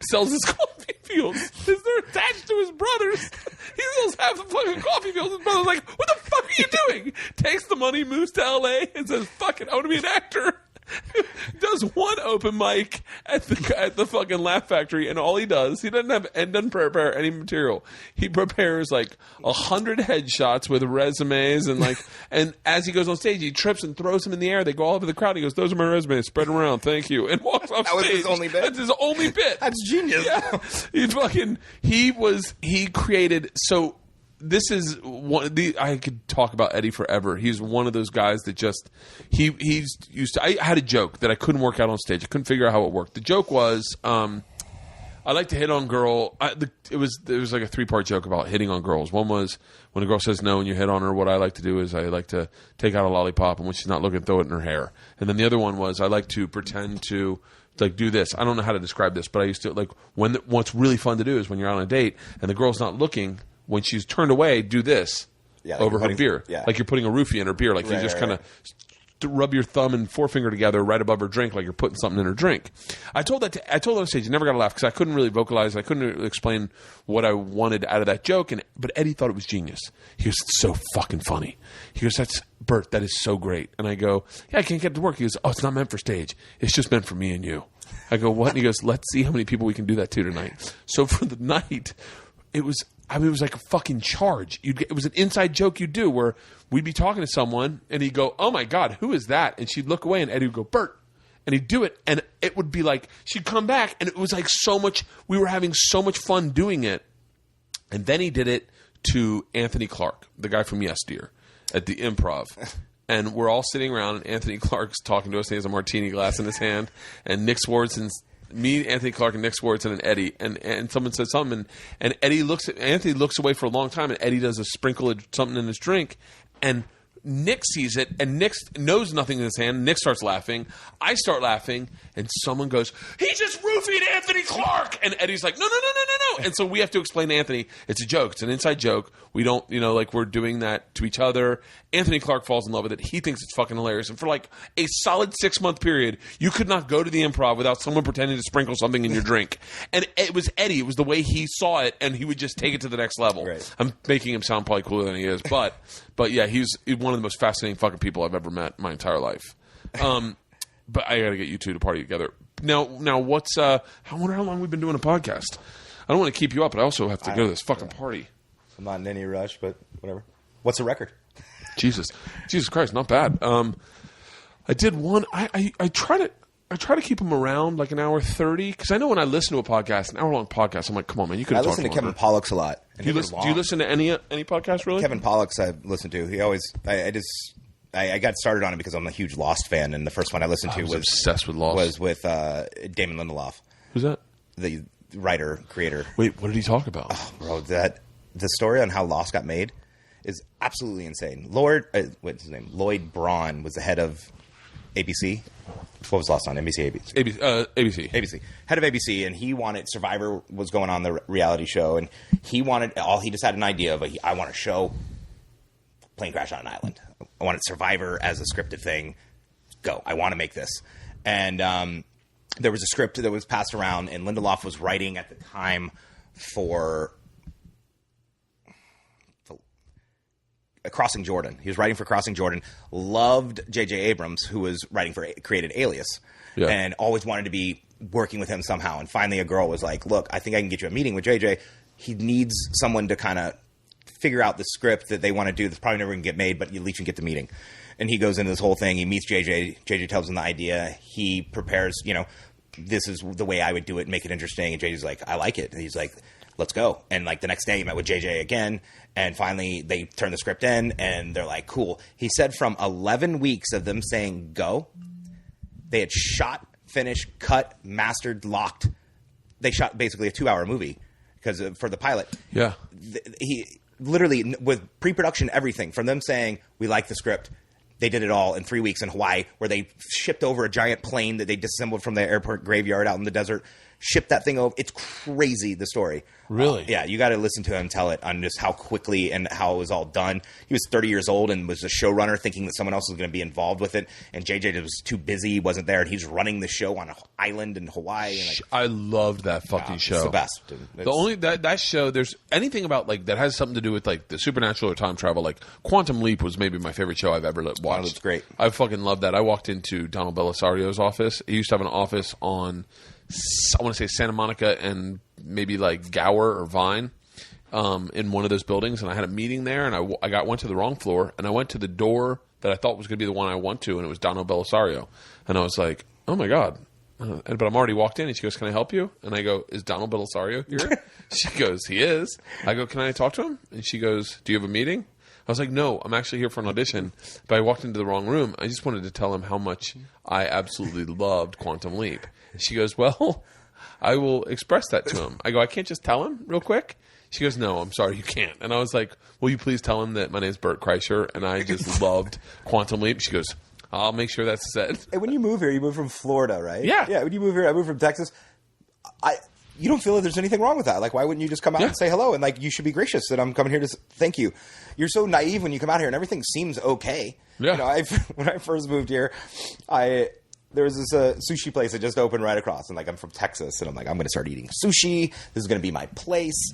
Sells his coffee fields. They're attached to his brothers. He sells half the fucking coffee fields. His brother's like, what the fuck fuck are you doing? Takes the money, moves to L.A. and says, fuck it, I want to be an actor. Does one open mic at the fucking Laugh Factory, and all he doesn't prepare any material. He prepares like 100 headshots with resumes and as he goes on stage, he trips and throws them in the air. They go all over the crowd. He goes, "Those are my resumes. Spread them around. Thank you." And walks off That was stage. his only bit? That's his only bit. That's genius. Yeah. He created so. This is one. I could talk about Eddie forever. He's one of those guys that just he's used to. I had a joke that I couldn't work out on stage. I couldn't figure out how it worked. The joke was, I like to hit on girl. There was like a 3-part joke about hitting on girls. One was when a girl says no and you hit on her. What I like to do is I like to take out a lollipop, and when she's not looking, throw it in her hair. And then the other one was I like to pretend to like do this. I don't know how to describe this, but I used to like what's really fun to do is when you're on a date and the girl's not looking. When she's turned away, do this over her beer. Yeah. Like you're putting a roofie in her beer. Like you just kind of rub your thumb and forefinger together right above her drink like you're putting something in her drink. I told her on stage. I never got to laugh because I couldn't really vocalize. I couldn't explain what I wanted out of that joke. But Eddie thought it was genius. He goes, "It's so fucking funny." He goes, "That's Bert. That is so great." And I go, "Yeah, I can't get it to work." He goes, "Oh, it's not meant for stage. It's just meant for me and you." I go, "What?" And he goes, "Let's see how many people we can do that to tonight." So for the night, it was like a fucking charge. It was an inside joke you'd do where we'd be talking to someone and he'd go, "Oh my God, who is that?" And she'd look away and Eddie would go, "Bert." And he'd do it. And it would be like, she'd come back and it was like we were having so much fun doing it. And then he did it to Anthony Clark, the guy from Yes Dear, at the Improv. And we're all sitting around and Anthony Clark's talking to us and he has a martini glass in his hand. And Nick Swardson's me, Anthony Clark, and Nick Swartzen and Eddie, and someone says something, and Anthony looks away for a long time, and Eddie does a sprinkle of something in his drink, and Nick sees it, and Nick knows nothing in his hand. Nick starts laughing. I start laughing, and someone goes, "He just roofied Anthony Clark!" And Eddie's like, "No, no, no, no, no, no!" And so we have to explain to Anthony, it's a joke. It's an inside joke. We don't, like we're doing that to each other. Anthony Clark falls in love with it. He thinks it's fucking hilarious. And for like a solid 6-month period, you could not go to the Improv without someone pretending to sprinkle something in your drink. And it was Eddie. It was the way he saw it, and he would just take it to the next level. Right. I'm making him sound probably cooler than he is, but yeah, he's one of the most fascinating fucking people I've ever met in my entire life. But I got to get you two to party together. Now, what's I wonder how long we've been doing a podcast. I don't want to keep you up, but I also have to go to this fucking party. I'm not in any rush, but whatever. What's the record? Jesus Christ, not bad. I did one. I try to keep them around like an hour 30 because I know when I listen to a podcast, an hour-long podcast, I'm like, come on, man, you could. I listen to Kevin Pollak's a lot. Do you listen to any podcast really? Kevin Pollak's I listen to. He always. I got started on it because I'm a huge Lost fan, and the first one I listened to was obsessed with Lost. Was with Damon Lindelof. Who's that? The writer creator. Wait, what did he talk about? Oh, bro, the story on how Lost got made is absolutely insane. What's his name? Lloyd Braun was the head of ABC. What was Lost on? NBC, ABC? ABC. Head of ABC, and he wanted Survivor was going on the reality show, and he just had an idea of I want a show, plane crash on an island. I wanted Survivor as a scripted thing. Go. I want to make this. And there was a script that was passed around, and Lindelof was writing at the time for Crossing Jordan. He was writing for Crossing Jordan. Loved J.J. Abrams, who was created Alias, and always wanted to be working with him somehow. And finally, a girl was like, "Look, I think I can get you a meeting with J.J. He needs someone to kind of figure out the script that they want to do. That's probably never going to get made, but at least you get the meeting." And he goes into this whole thing. He meets J.J. J.J. tells him the idea. He prepares. This is the way I would do it. Make it interesting. And J.J.'s like, "I like it." And he's like, "Let's go." And like the next day he met with JJ again, and finally they turned the script in, and they're like, cool. He said from 11 weeks of them saying go, they had shot, finished, cut, mastered, locked. They shot basically a 2-hour movie because for the pilot. Yeah. He literally, with pre-production, everything from them saying we like the script, they did it all in 3 weeks in Hawaii, where they shipped over a giant plane that they disassembled from the airport graveyard out in the desert. shipped that thing over. It's crazy, the story. Really? Yeah, you got to listen to him tell it on just how quickly and how it was all done. He was 30 years old and was a showrunner, thinking that someone else was going to be involved with it. And JJ was too busy, he wasn't there, and he's running the show on an island in Hawaii. And I loved that fucking show. It's the best. The only that show, there's anything about like that has something to do with like the supernatural or time travel. Like Quantum Leap was maybe my favorite show I've ever watched. It's great. I fucking love that. I walked into Donald Belisario's office. He used to have an office on, I want to say Santa Monica and maybe like Gower or Vine, in one of those buildings. And I had a meeting there, and I went to the wrong floor, and I went to the door that I thought was going to be the one I went to, and it was Donald Belisario. And I was like, oh my God. But I'm already walked in, and she goes, can I help you? And I go, is Donald Belisario here? She goes, he is. I go, can I talk to him? And she goes, do you have a meeting? I was like, no, I'm actually here for an audition. But I walked into the wrong room. I just wanted to tell him how much I absolutely loved Quantum Leap. And she goes, well, I will express that to him. I go, I can't just tell him real quick? She goes, no, I'm sorry, you can't. And I was like, will you please tell him that my name's Bert Kreischer and I just loved Quantum Leap? She goes, I'll make sure that's said. And when you move here, you move from Florida, right? Yeah. Yeah, when you move here, I moved from Texas. You don't feel that there's anything wrong with that. Like, why wouldn't you just come out and say hello? And, like, you should be gracious that I'm coming here to thank you. You're so naive when you come out here, and everything seems okay. Yeah. You know, when I first moved here, there was this sushi place that just opened right across. And, like, I'm from Texas, and I'm like, I'm going to start eating sushi. This is going to be my place.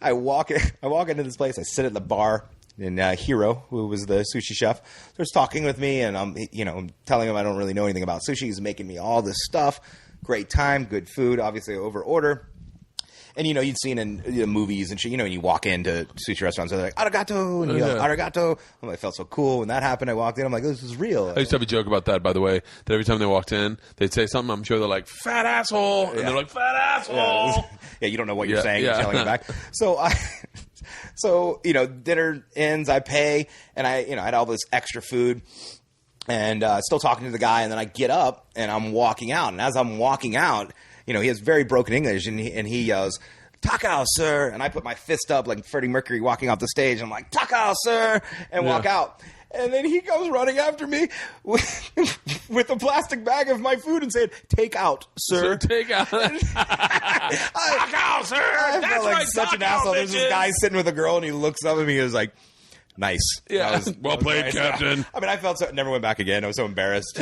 I walk into this place. I sit at the bar. And Hiro, who was the sushi chef, starts talking with me, and I'm telling him I don't really know anything about sushi. He's making me all this stuff. Great time, good food, obviously over order. And, you'd seen in movies and shit, and you walk into sushi restaurants, and they're like, arigato, and you're like, arigato. I felt so cool. When that happened, I walked in, I'm like, this is real. I used to have a joke about that, by the way, that every time they walked in, they'd say something, I'm sure they're like, fat asshole, and they're like, fat asshole. Yeah, you don't know what you're saying, you're yelling it back. So, dinner ends, I pay, and I had all this extra food, and still talking to the guy, and then I get up, and I'm walking out, and as I'm walking out, he has very broken English, and he yells, Tahoe, sir, and I put my fist up like Freddie Mercury walking off the stage, and I'm like, Tahoe, sir, and walk out. And then he goes running after me with a plastic bag of my food and said, take out, sir. Take out. Tahoe, sir. I That's felt like right, such an Tahoe, asshole. There's this guy sitting with a girl, and he looks up at me. He was like, nice. Yeah. Well played, nice. Captain. I mean, I felt so. Never went back again. I was so embarrassed.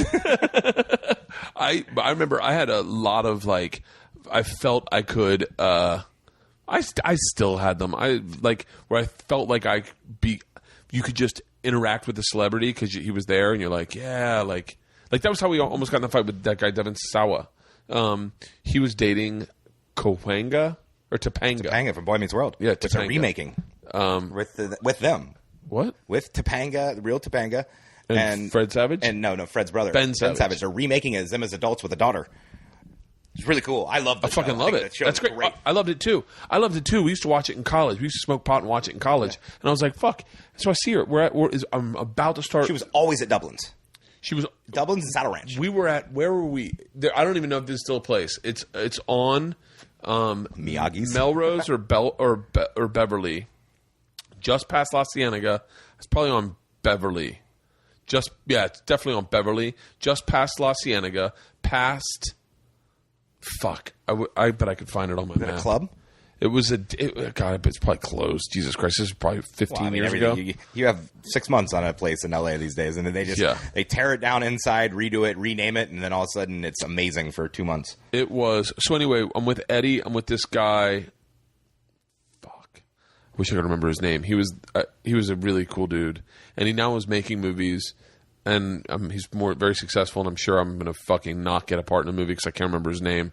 I remember I had a lot of like, I felt I could, I still had them. Where I felt like you could just interact with the celebrity because he was there, and you're like, yeah, like that was how we almost got in the fight with that guy Devin Sawa. He was dating Topanga Topanga from Boy Meets World. Yeah, Which they're Topanga. remaking with them. What? With Topanga, the real Topanga. And Fred Savage? And no, Fred's brother. Ben Savage. They're remaking it as them as adults with a daughter. It's really cool. I love the show. I fucking love it. That's great. I loved it too. We used to watch it in college. We used to smoke pot and watch it in college. Yeah. And I was like, fuck. So I see her. I'm about to start. She was always at Dublin's. She was Dublin's and Saddle Ranch. We were at, where were we? I don't even know if this is still a place. It's on Miyagi's, Melrose or Beverly, just past La Cienega. It's probably on Beverly. It's definitely on Beverly. Just past La Cienega, past. Fuck, I bet I could find it on my map. A club? It was God, it's probably closed. Jesus Christ, this is probably 15 years ago. You have 6 months on a place in LA these days, and then they just they tear it down inside, redo it, rename it, and then all of a sudden it's amazing for 2 months. It was. So anyway, I'm with Eddie. I'm with this guy. Fuck, wish I could remember his name. He was a really cool dude, and he now is making movies. And he's very successful, and I'm sure I'm going to fucking not get a part in a movie because I can't remember his name.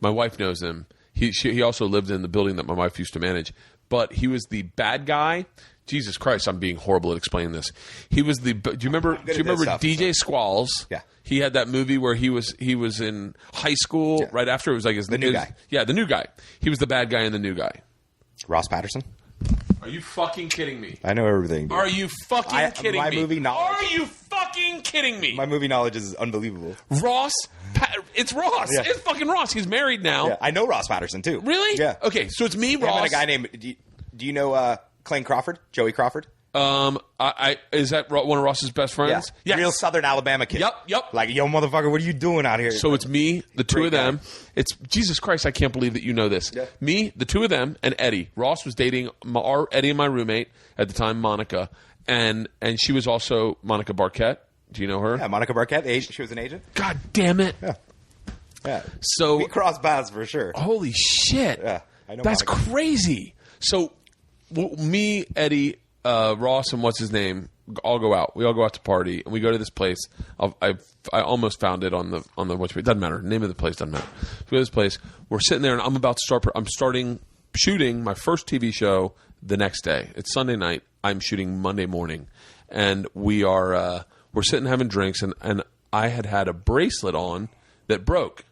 My wife knows him. He also lived in the building that my wife used to manage. But he was the bad guy. Jesus Christ, I'm being horrible at explaining this. He was the. Do you remember DJ Squalls? Yeah. He had that movie where he was in high school right after. It was like the new guy. Yeah, the new guy. He was the bad guy in the new guy. Ross Patterson. Are you fucking kidding me? I know everything, dude. Are you fucking kidding me? My movie knowledge. Are you fucking kidding me? My movie knowledge is unbelievable. Ross. It's Ross. Yeah. It's fucking Ross. He's married now. Yeah, I know Ross Patterson, too. Really? Yeah. Okay, so it's me, Him Ross. and a guy named... Do you know Clayne Crawford? Joey Crawford? Is that one of Ross's best friends? Yeah. Real Southern Alabama kid. Yep. Like, yo, motherfucker, what are you doing out here? So it's me, the two of them. It's Jesus Christ, I can't believe that you know this. Yeah. Me, the two of them, and Eddie. Ross was dating Eddie and my roommate at the time, Monica, and she was also Monica Barquette. Do you know her? Yeah, Monica Barquette. She was an agent. God damn it. Yeah. So we crossed paths for sure. Holy shit. Yeah. I know That's Monica. crazy. So me, Eddie, Ross, and what's his name all go out. We all go out to party, and we go to this place. I almost found it on the it doesn't matter. The name of the place doesn't matter. So we go to this place. We're sitting there, and I'm about to start. I'm starting shooting my first TV show the next day. It's Sunday night. I'm shooting Monday morning, and we're sitting having drinks, and I had a bracelet on that broke,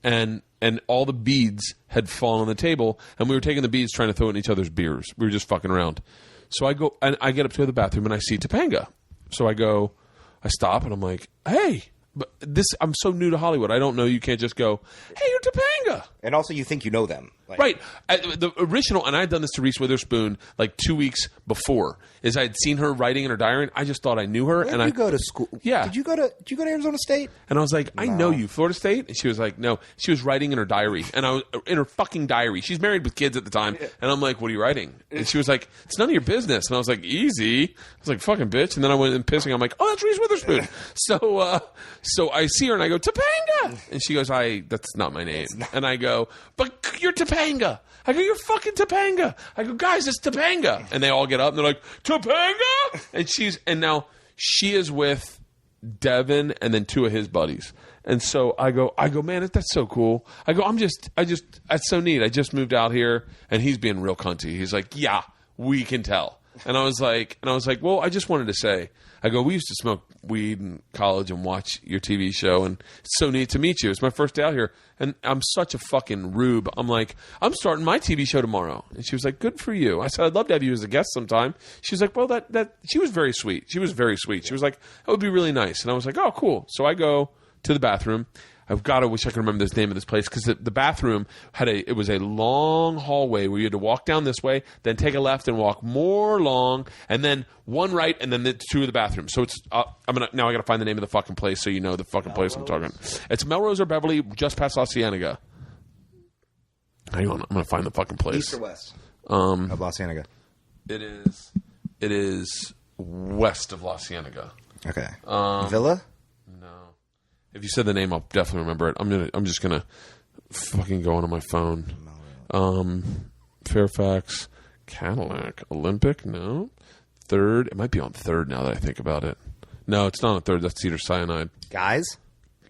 and all the beads had fallen on the table, and we were taking the beads trying to throw in each other's beers. We were just fucking around. So I go and I get up to the bathroom and I see Topanga. So I stop and I'm like, hey, but I'm so new to Hollywood. I don't know. You can't just go, hey, you're Topanga. And also, you think you know them. Like, Right. The original, and I had done this to Reese Witherspoon like 2 weeks before, is I had seen her writing in her diary, and I just thought I knew her. Where and did you go to school? Yeah. Did you go to Arizona State? And I was like, I know you, Florida State? And she was like, no. She was writing in her diary. And I was in her fucking diary. She's married with kids at the time. And I'm like, what are you writing? And she was like, it's none of your business. And I was like, easy. I was like, fucking bitch. And then I went and pissing. I'm like, oh, that's Reese Witherspoon. So I see her and I go, Topanga. And she goes, that's not my name. And I go, but you're Topanga. I go, you're fucking Topanga. I go, guys, it's Topanga. And they all get up and they're like, Topanga? And now she is with Devin and then two of his buddies. And so I go, man, that's so cool. I go, that's so neat. I just moved out here, and he's being real cunty. He's like, yeah, we can tell. And I was like, well, I just wanted to say, I go, we used to smoke weed in college and watch your TV show, and it's so neat to meet you. It's my first day out here, and I'm such a fucking rube. I'm like, I'm starting my TV show tomorrow. And she was like, good for you. I said, I'd love to have you as a guest sometime. She was like, well, she was very sweet. She was very sweet. She was like, that would be really nice. And I was like, oh, cool. So I go to the bathroom. I've got to wish I could remember the name of this place, because the bathroom it was a long hallway where you had to walk down this way, then take a left and walk more long, and then one right, and then the two of the bathrooms. So it's now I got to find the name of the fucking place so you know the fucking place I'm talking. It's Melrose or Beverly, just past La Cienega. Hang on, I'm gonna find the fucking place. East or west of La Cienega? It is west of La Cienega. Okay. Villa? If you said the name, I'll definitely remember it. I'm just gonna fucking go onto my phone. Fairfax, Cadillac, Olympic. No, Third. It might be on Third now that I think about it. No, it's not on Third. That's Cedar Cyanide. Guys?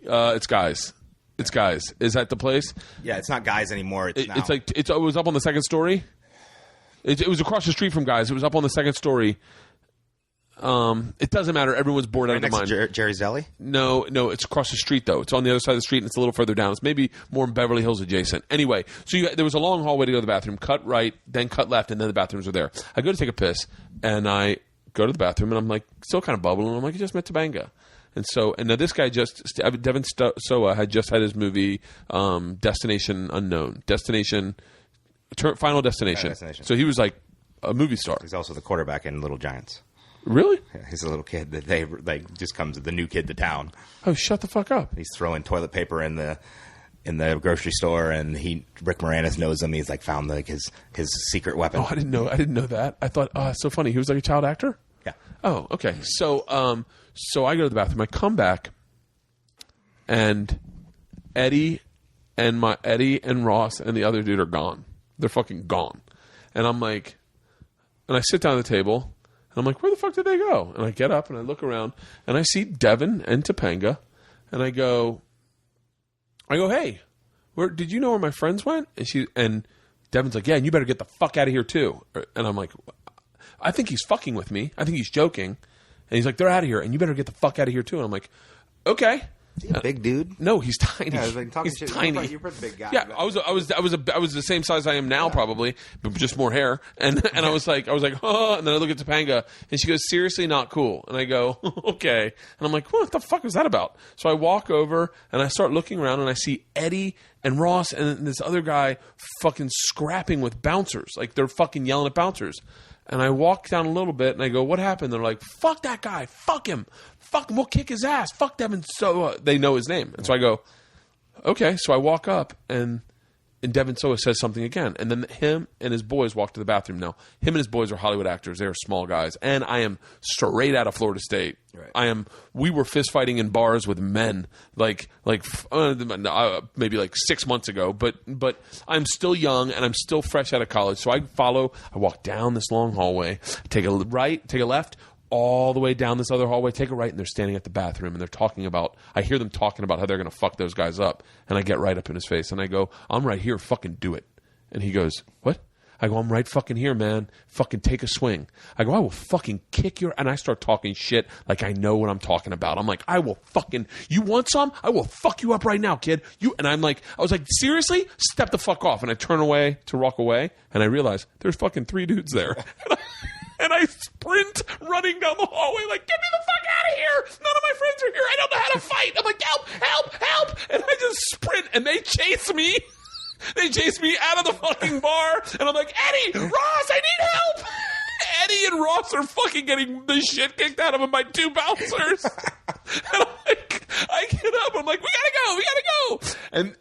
It's Guys. It's Guys. Is that the place? Yeah, it's not Guys anymore. It's like it was up on the second story. It was across the street from Guys. It was up on the second story. It doesn't matter. Everyone's bored out of their mind. Jerry's Deli? No, it's across the street though. It's on the other side of the street, and it's a little further down. It's maybe more Beverly Hills adjacent. Anyway, so there was a long hallway to go to the bathroom. Cut right, then cut left, and then the bathrooms are there. I go to take a piss, and I go to the bathroom, and I'm like still kind of bubbling. I'm like, I just met Topanga. And now this guy Devin Soa had just had his movie Destination Unknown, Final Destination. So he was like a movie star. He's also the quarterback in Little Giants. Really? He's a little kid that they just comes the new kid to town. Oh, shut the fuck up! He's throwing toilet paper in the grocery store, and Rick Moranis knows him. He's like found his secret weapon. Oh, I didn't know that. I thought, it's so funny. He was like a child actor. Yeah. Oh, okay. So I go to the bathroom. I come back, and Eddie and Ross and the other dude are gone. They're fucking gone. And I'm like, and I sit down at the table. And I'm like, where the fuck did they go? And I get up and I look around and I see Devin and Topanga, and I go, hey, where did you know where my friends went? And Devin's like, yeah, and you better get the fuck out of here too. And I'm like, I think he's fucking with me. I think he's joking. And he's like, they're out of here, and you better get the fuck out of here too. And I'm like, okay. Is he a big dude? No, he's tiny. Yeah, I was like, he's shit. tiny. You're a pretty big guy. Yeah, I was the same size I am now, probably, but just more hair. And I was like, oh, and then I look at Topanga, and she goes, seriously, not cool. And I go, okay. And I'm like, what the fuck is that about? So I walk over and I start looking around, and I see Eddie and Ross and this other guy fucking scrapping with bouncers, like they're fucking yelling at bouncers. And I walk down a little bit, and I go, what happened? They're like, fuck that guy. Fuck him. Fuck him. We'll kick his ass. Fuck them. And so they know his name. And so I go, okay. So I walk up, and Devin Soa says something again. And then him and his boys walk to the bathroom. Now, him and his boys are Hollywood actors. They're small guys. And I am straight out of Florida State. Right. We were fist fighting in bars with men maybe like 6 months ago, but I'm still young and I'm still fresh out of college. So I walk down this long hallway, take a right, take a left, all the way down this other hallway, take a right, and they're standing at the bathroom and they're talking about, I hear them talking about how they're going to fuck those guys up. And I get right up in his face and I go, I'm right here, fucking do it. And he goes, what? I go, I'm right fucking here, man. Fucking take a swing. I go, I will fucking kick your... And I start talking shit like I know what I'm talking about. I'm like, I will fucking... You want some? I will fuck you up right now, kid. And I was like, seriously? Step the fuck off. And I turn away to walk away, and I realize there's fucking 3 dudes there. And I sprint running down the hallway like, get me the fuck out of here. None of my friends are here. I don't know how to fight. I'm like, help, help, help. And I just sprint, and they chase me. They chase me out of the fucking bar, and I'm like, Eddie, Ross, I need help. Eddie and Ross are fucking getting the shit kicked out of them by 2 bouncers. And I'm like, I get up, I'm like, we gotta go. And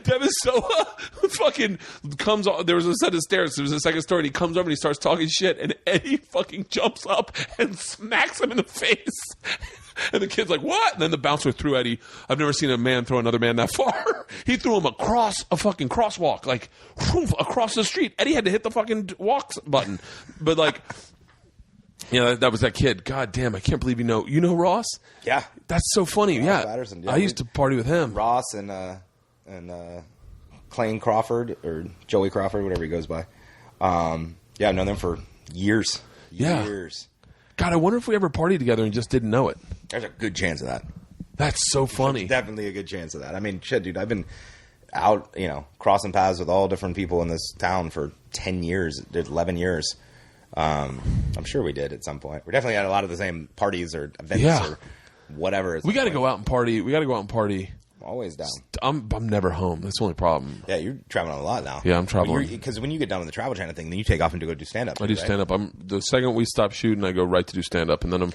Devin Soa fucking comes on. There was a set of stairs. There was a second story, and he comes over and he starts talking shit, and Eddie fucking jumps up and smacks him in the face. And the kid's like, what? And then the bouncer threw Eddie. I've never seen a man throw another man that far. He threw him across a fucking crosswalk, like whoof, across the street. Eddie had to hit the fucking walk button. But like, that was that kid. God damn, I can't believe you know Ross? Yeah. That's so funny. Ross Yeah. Patterson, yeah. I used to party with him. Ross and Clayne Crawford or Joey Crawford, whatever he goes by. I've known them for years. Yeah. Years. God, I wonder if we ever partied together and just didn't know it. There's a good chance of that. That's so funny. Definitely a good chance of that. I mean, shit, dude, I've been out, crossing paths with all different people in this town for 10 years, 11 years. I'm sure we did at some point. We definitely had a lot of the same parties or events or whatever. We got to go out and party. Always down. I'm never home. That's the only problem. Yeah, you're traveling a lot now. Yeah, I'm traveling. Because when you get done with the Travel Channel thing, then you take off and go do stand-up. I do stand-up. The second we stop shooting, I go right to do stand-up. And then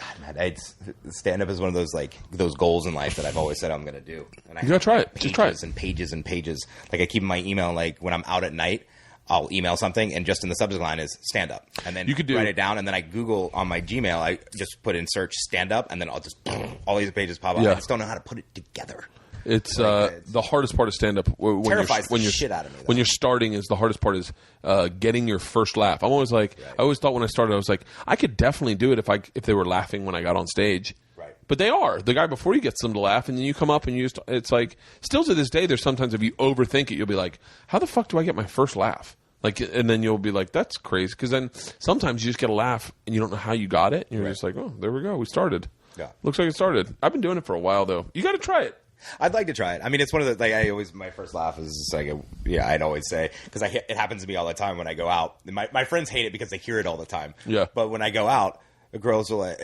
stand-up is one of those, like, those goals in life that I've always said I'm going to do. And you got to try it. Just try it. Pages and pages and pages. Like, I keep in my email, like, when I'm out at night, I'll email something, and just in the subject line is stand-up. And then you could write it down, and then I Google on my Gmail, I just put in search stand-up, and then I'll just, all these pages pop up. I just don't know how to put it together. It's the hardest part of stand-up. Terrifies the shit out of me. When you're starting, is the hardest part is getting your first laugh. I'm always like, I always thought when I started, I was like, I could definitely do it if they were laughing when I got on stage. Right. But they are. The guy before you gets them to laugh, and then you come up and it's like, still to this day, there's sometimes if you overthink it, you'll be like, how the fuck do I get my first laugh? Like, and then you'll be like, that's crazy. Because then sometimes you just get a laugh, and you don't know how you got it. And you're just like, oh, there we go. We started. Yeah. Looks like it started. I've been doing it for a while, though. You got to try it. I'd like to try it. I mean, it's one of the, like, my first laugh is like, I'd always say, because it happens to me all the time when I go out. My friends hate it because they hear it all the time. Yeah. But when I go out, the girls will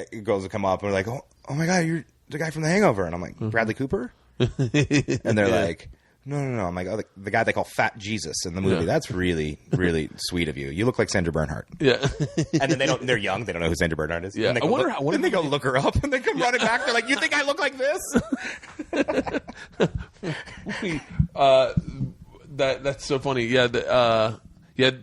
come up and are like, oh my God, you're the guy from The Hangover. And I'm like, Bradley Cooper? And they're like, no. I'm like, oh, the guy they call Fat Jesus in the movie. Yeah. That's really, really sweet of you. You look like Sandra Bernhard. Yeah. And then they're young. They don't know who Sandra Bernhard is. Yeah. And they go look her up, and they come running back. They're like, you think I look like this? That's so funny. Yeah. You got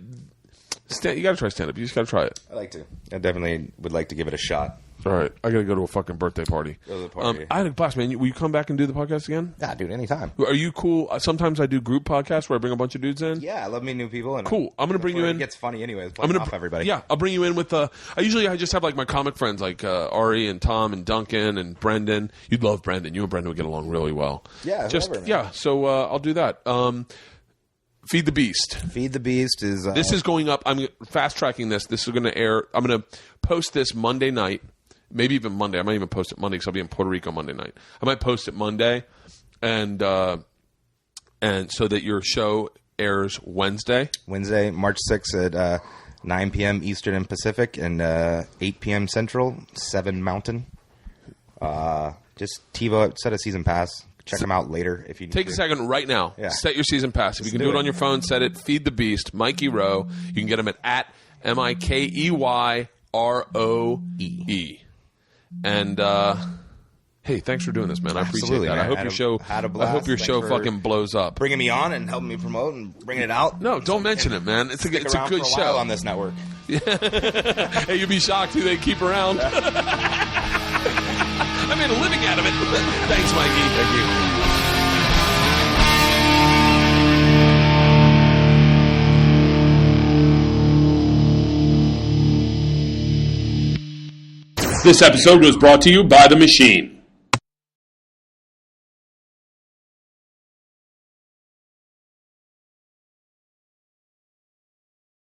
to try stand-up. You just got to try it. I like to. I definitely would like to give it a shot. All right. I got to go to a fucking birthday party. Go to the party. I had a blast, man. Will you come back and do the podcast again? Yeah, dude, anytime. Are you cool? Sometimes I do group podcasts where I bring a bunch of dudes in. Yeah, I love meeting new people. And cool. I'm going to bring you in. It gets funny anyways. I'm going to everybody. Yeah, I'll bring you in with I just have like my comic friends like Ari and Tom and Duncan and Brendan. You'd love Brendan. You and Brendan would get along really well. Yeah, so I'll do that. Feed the Beast. Feed the Beast is... This is going up. I'm fast-tracking this. This is going to air... I'm going to post this Monday night. Maybe even Monday. I might even post it Monday because I'll be in Puerto Rico Monday night. I might post it Monday, and so that your show airs Wednesday. Wednesday, March 6th at 9 p.m. Eastern and Pacific, and 8 p.m. Central, 7 Mountain. Just TiVo, set a season pass. Check them out later if you need Take to. a second right now. Yeah. Set your season pass. If you can do it on your phone, set it. Feed the Beast, Mikey Roe. You can get him at MikeyRoe. And hey, thanks for doing this, man. I appreciate Absolutely, that. man. I hope your show had a blast. I hope your Thanks show for fucking blows up. Bringing me on and helping me promote and bringing it out. No, don't mention it, man. It's a Stick good around for a while show on this network. Hey, you'd be shocked who they keep around. I made a living out of it. Thanks, Mikey. Thank you. This episode was brought to you by The Machine.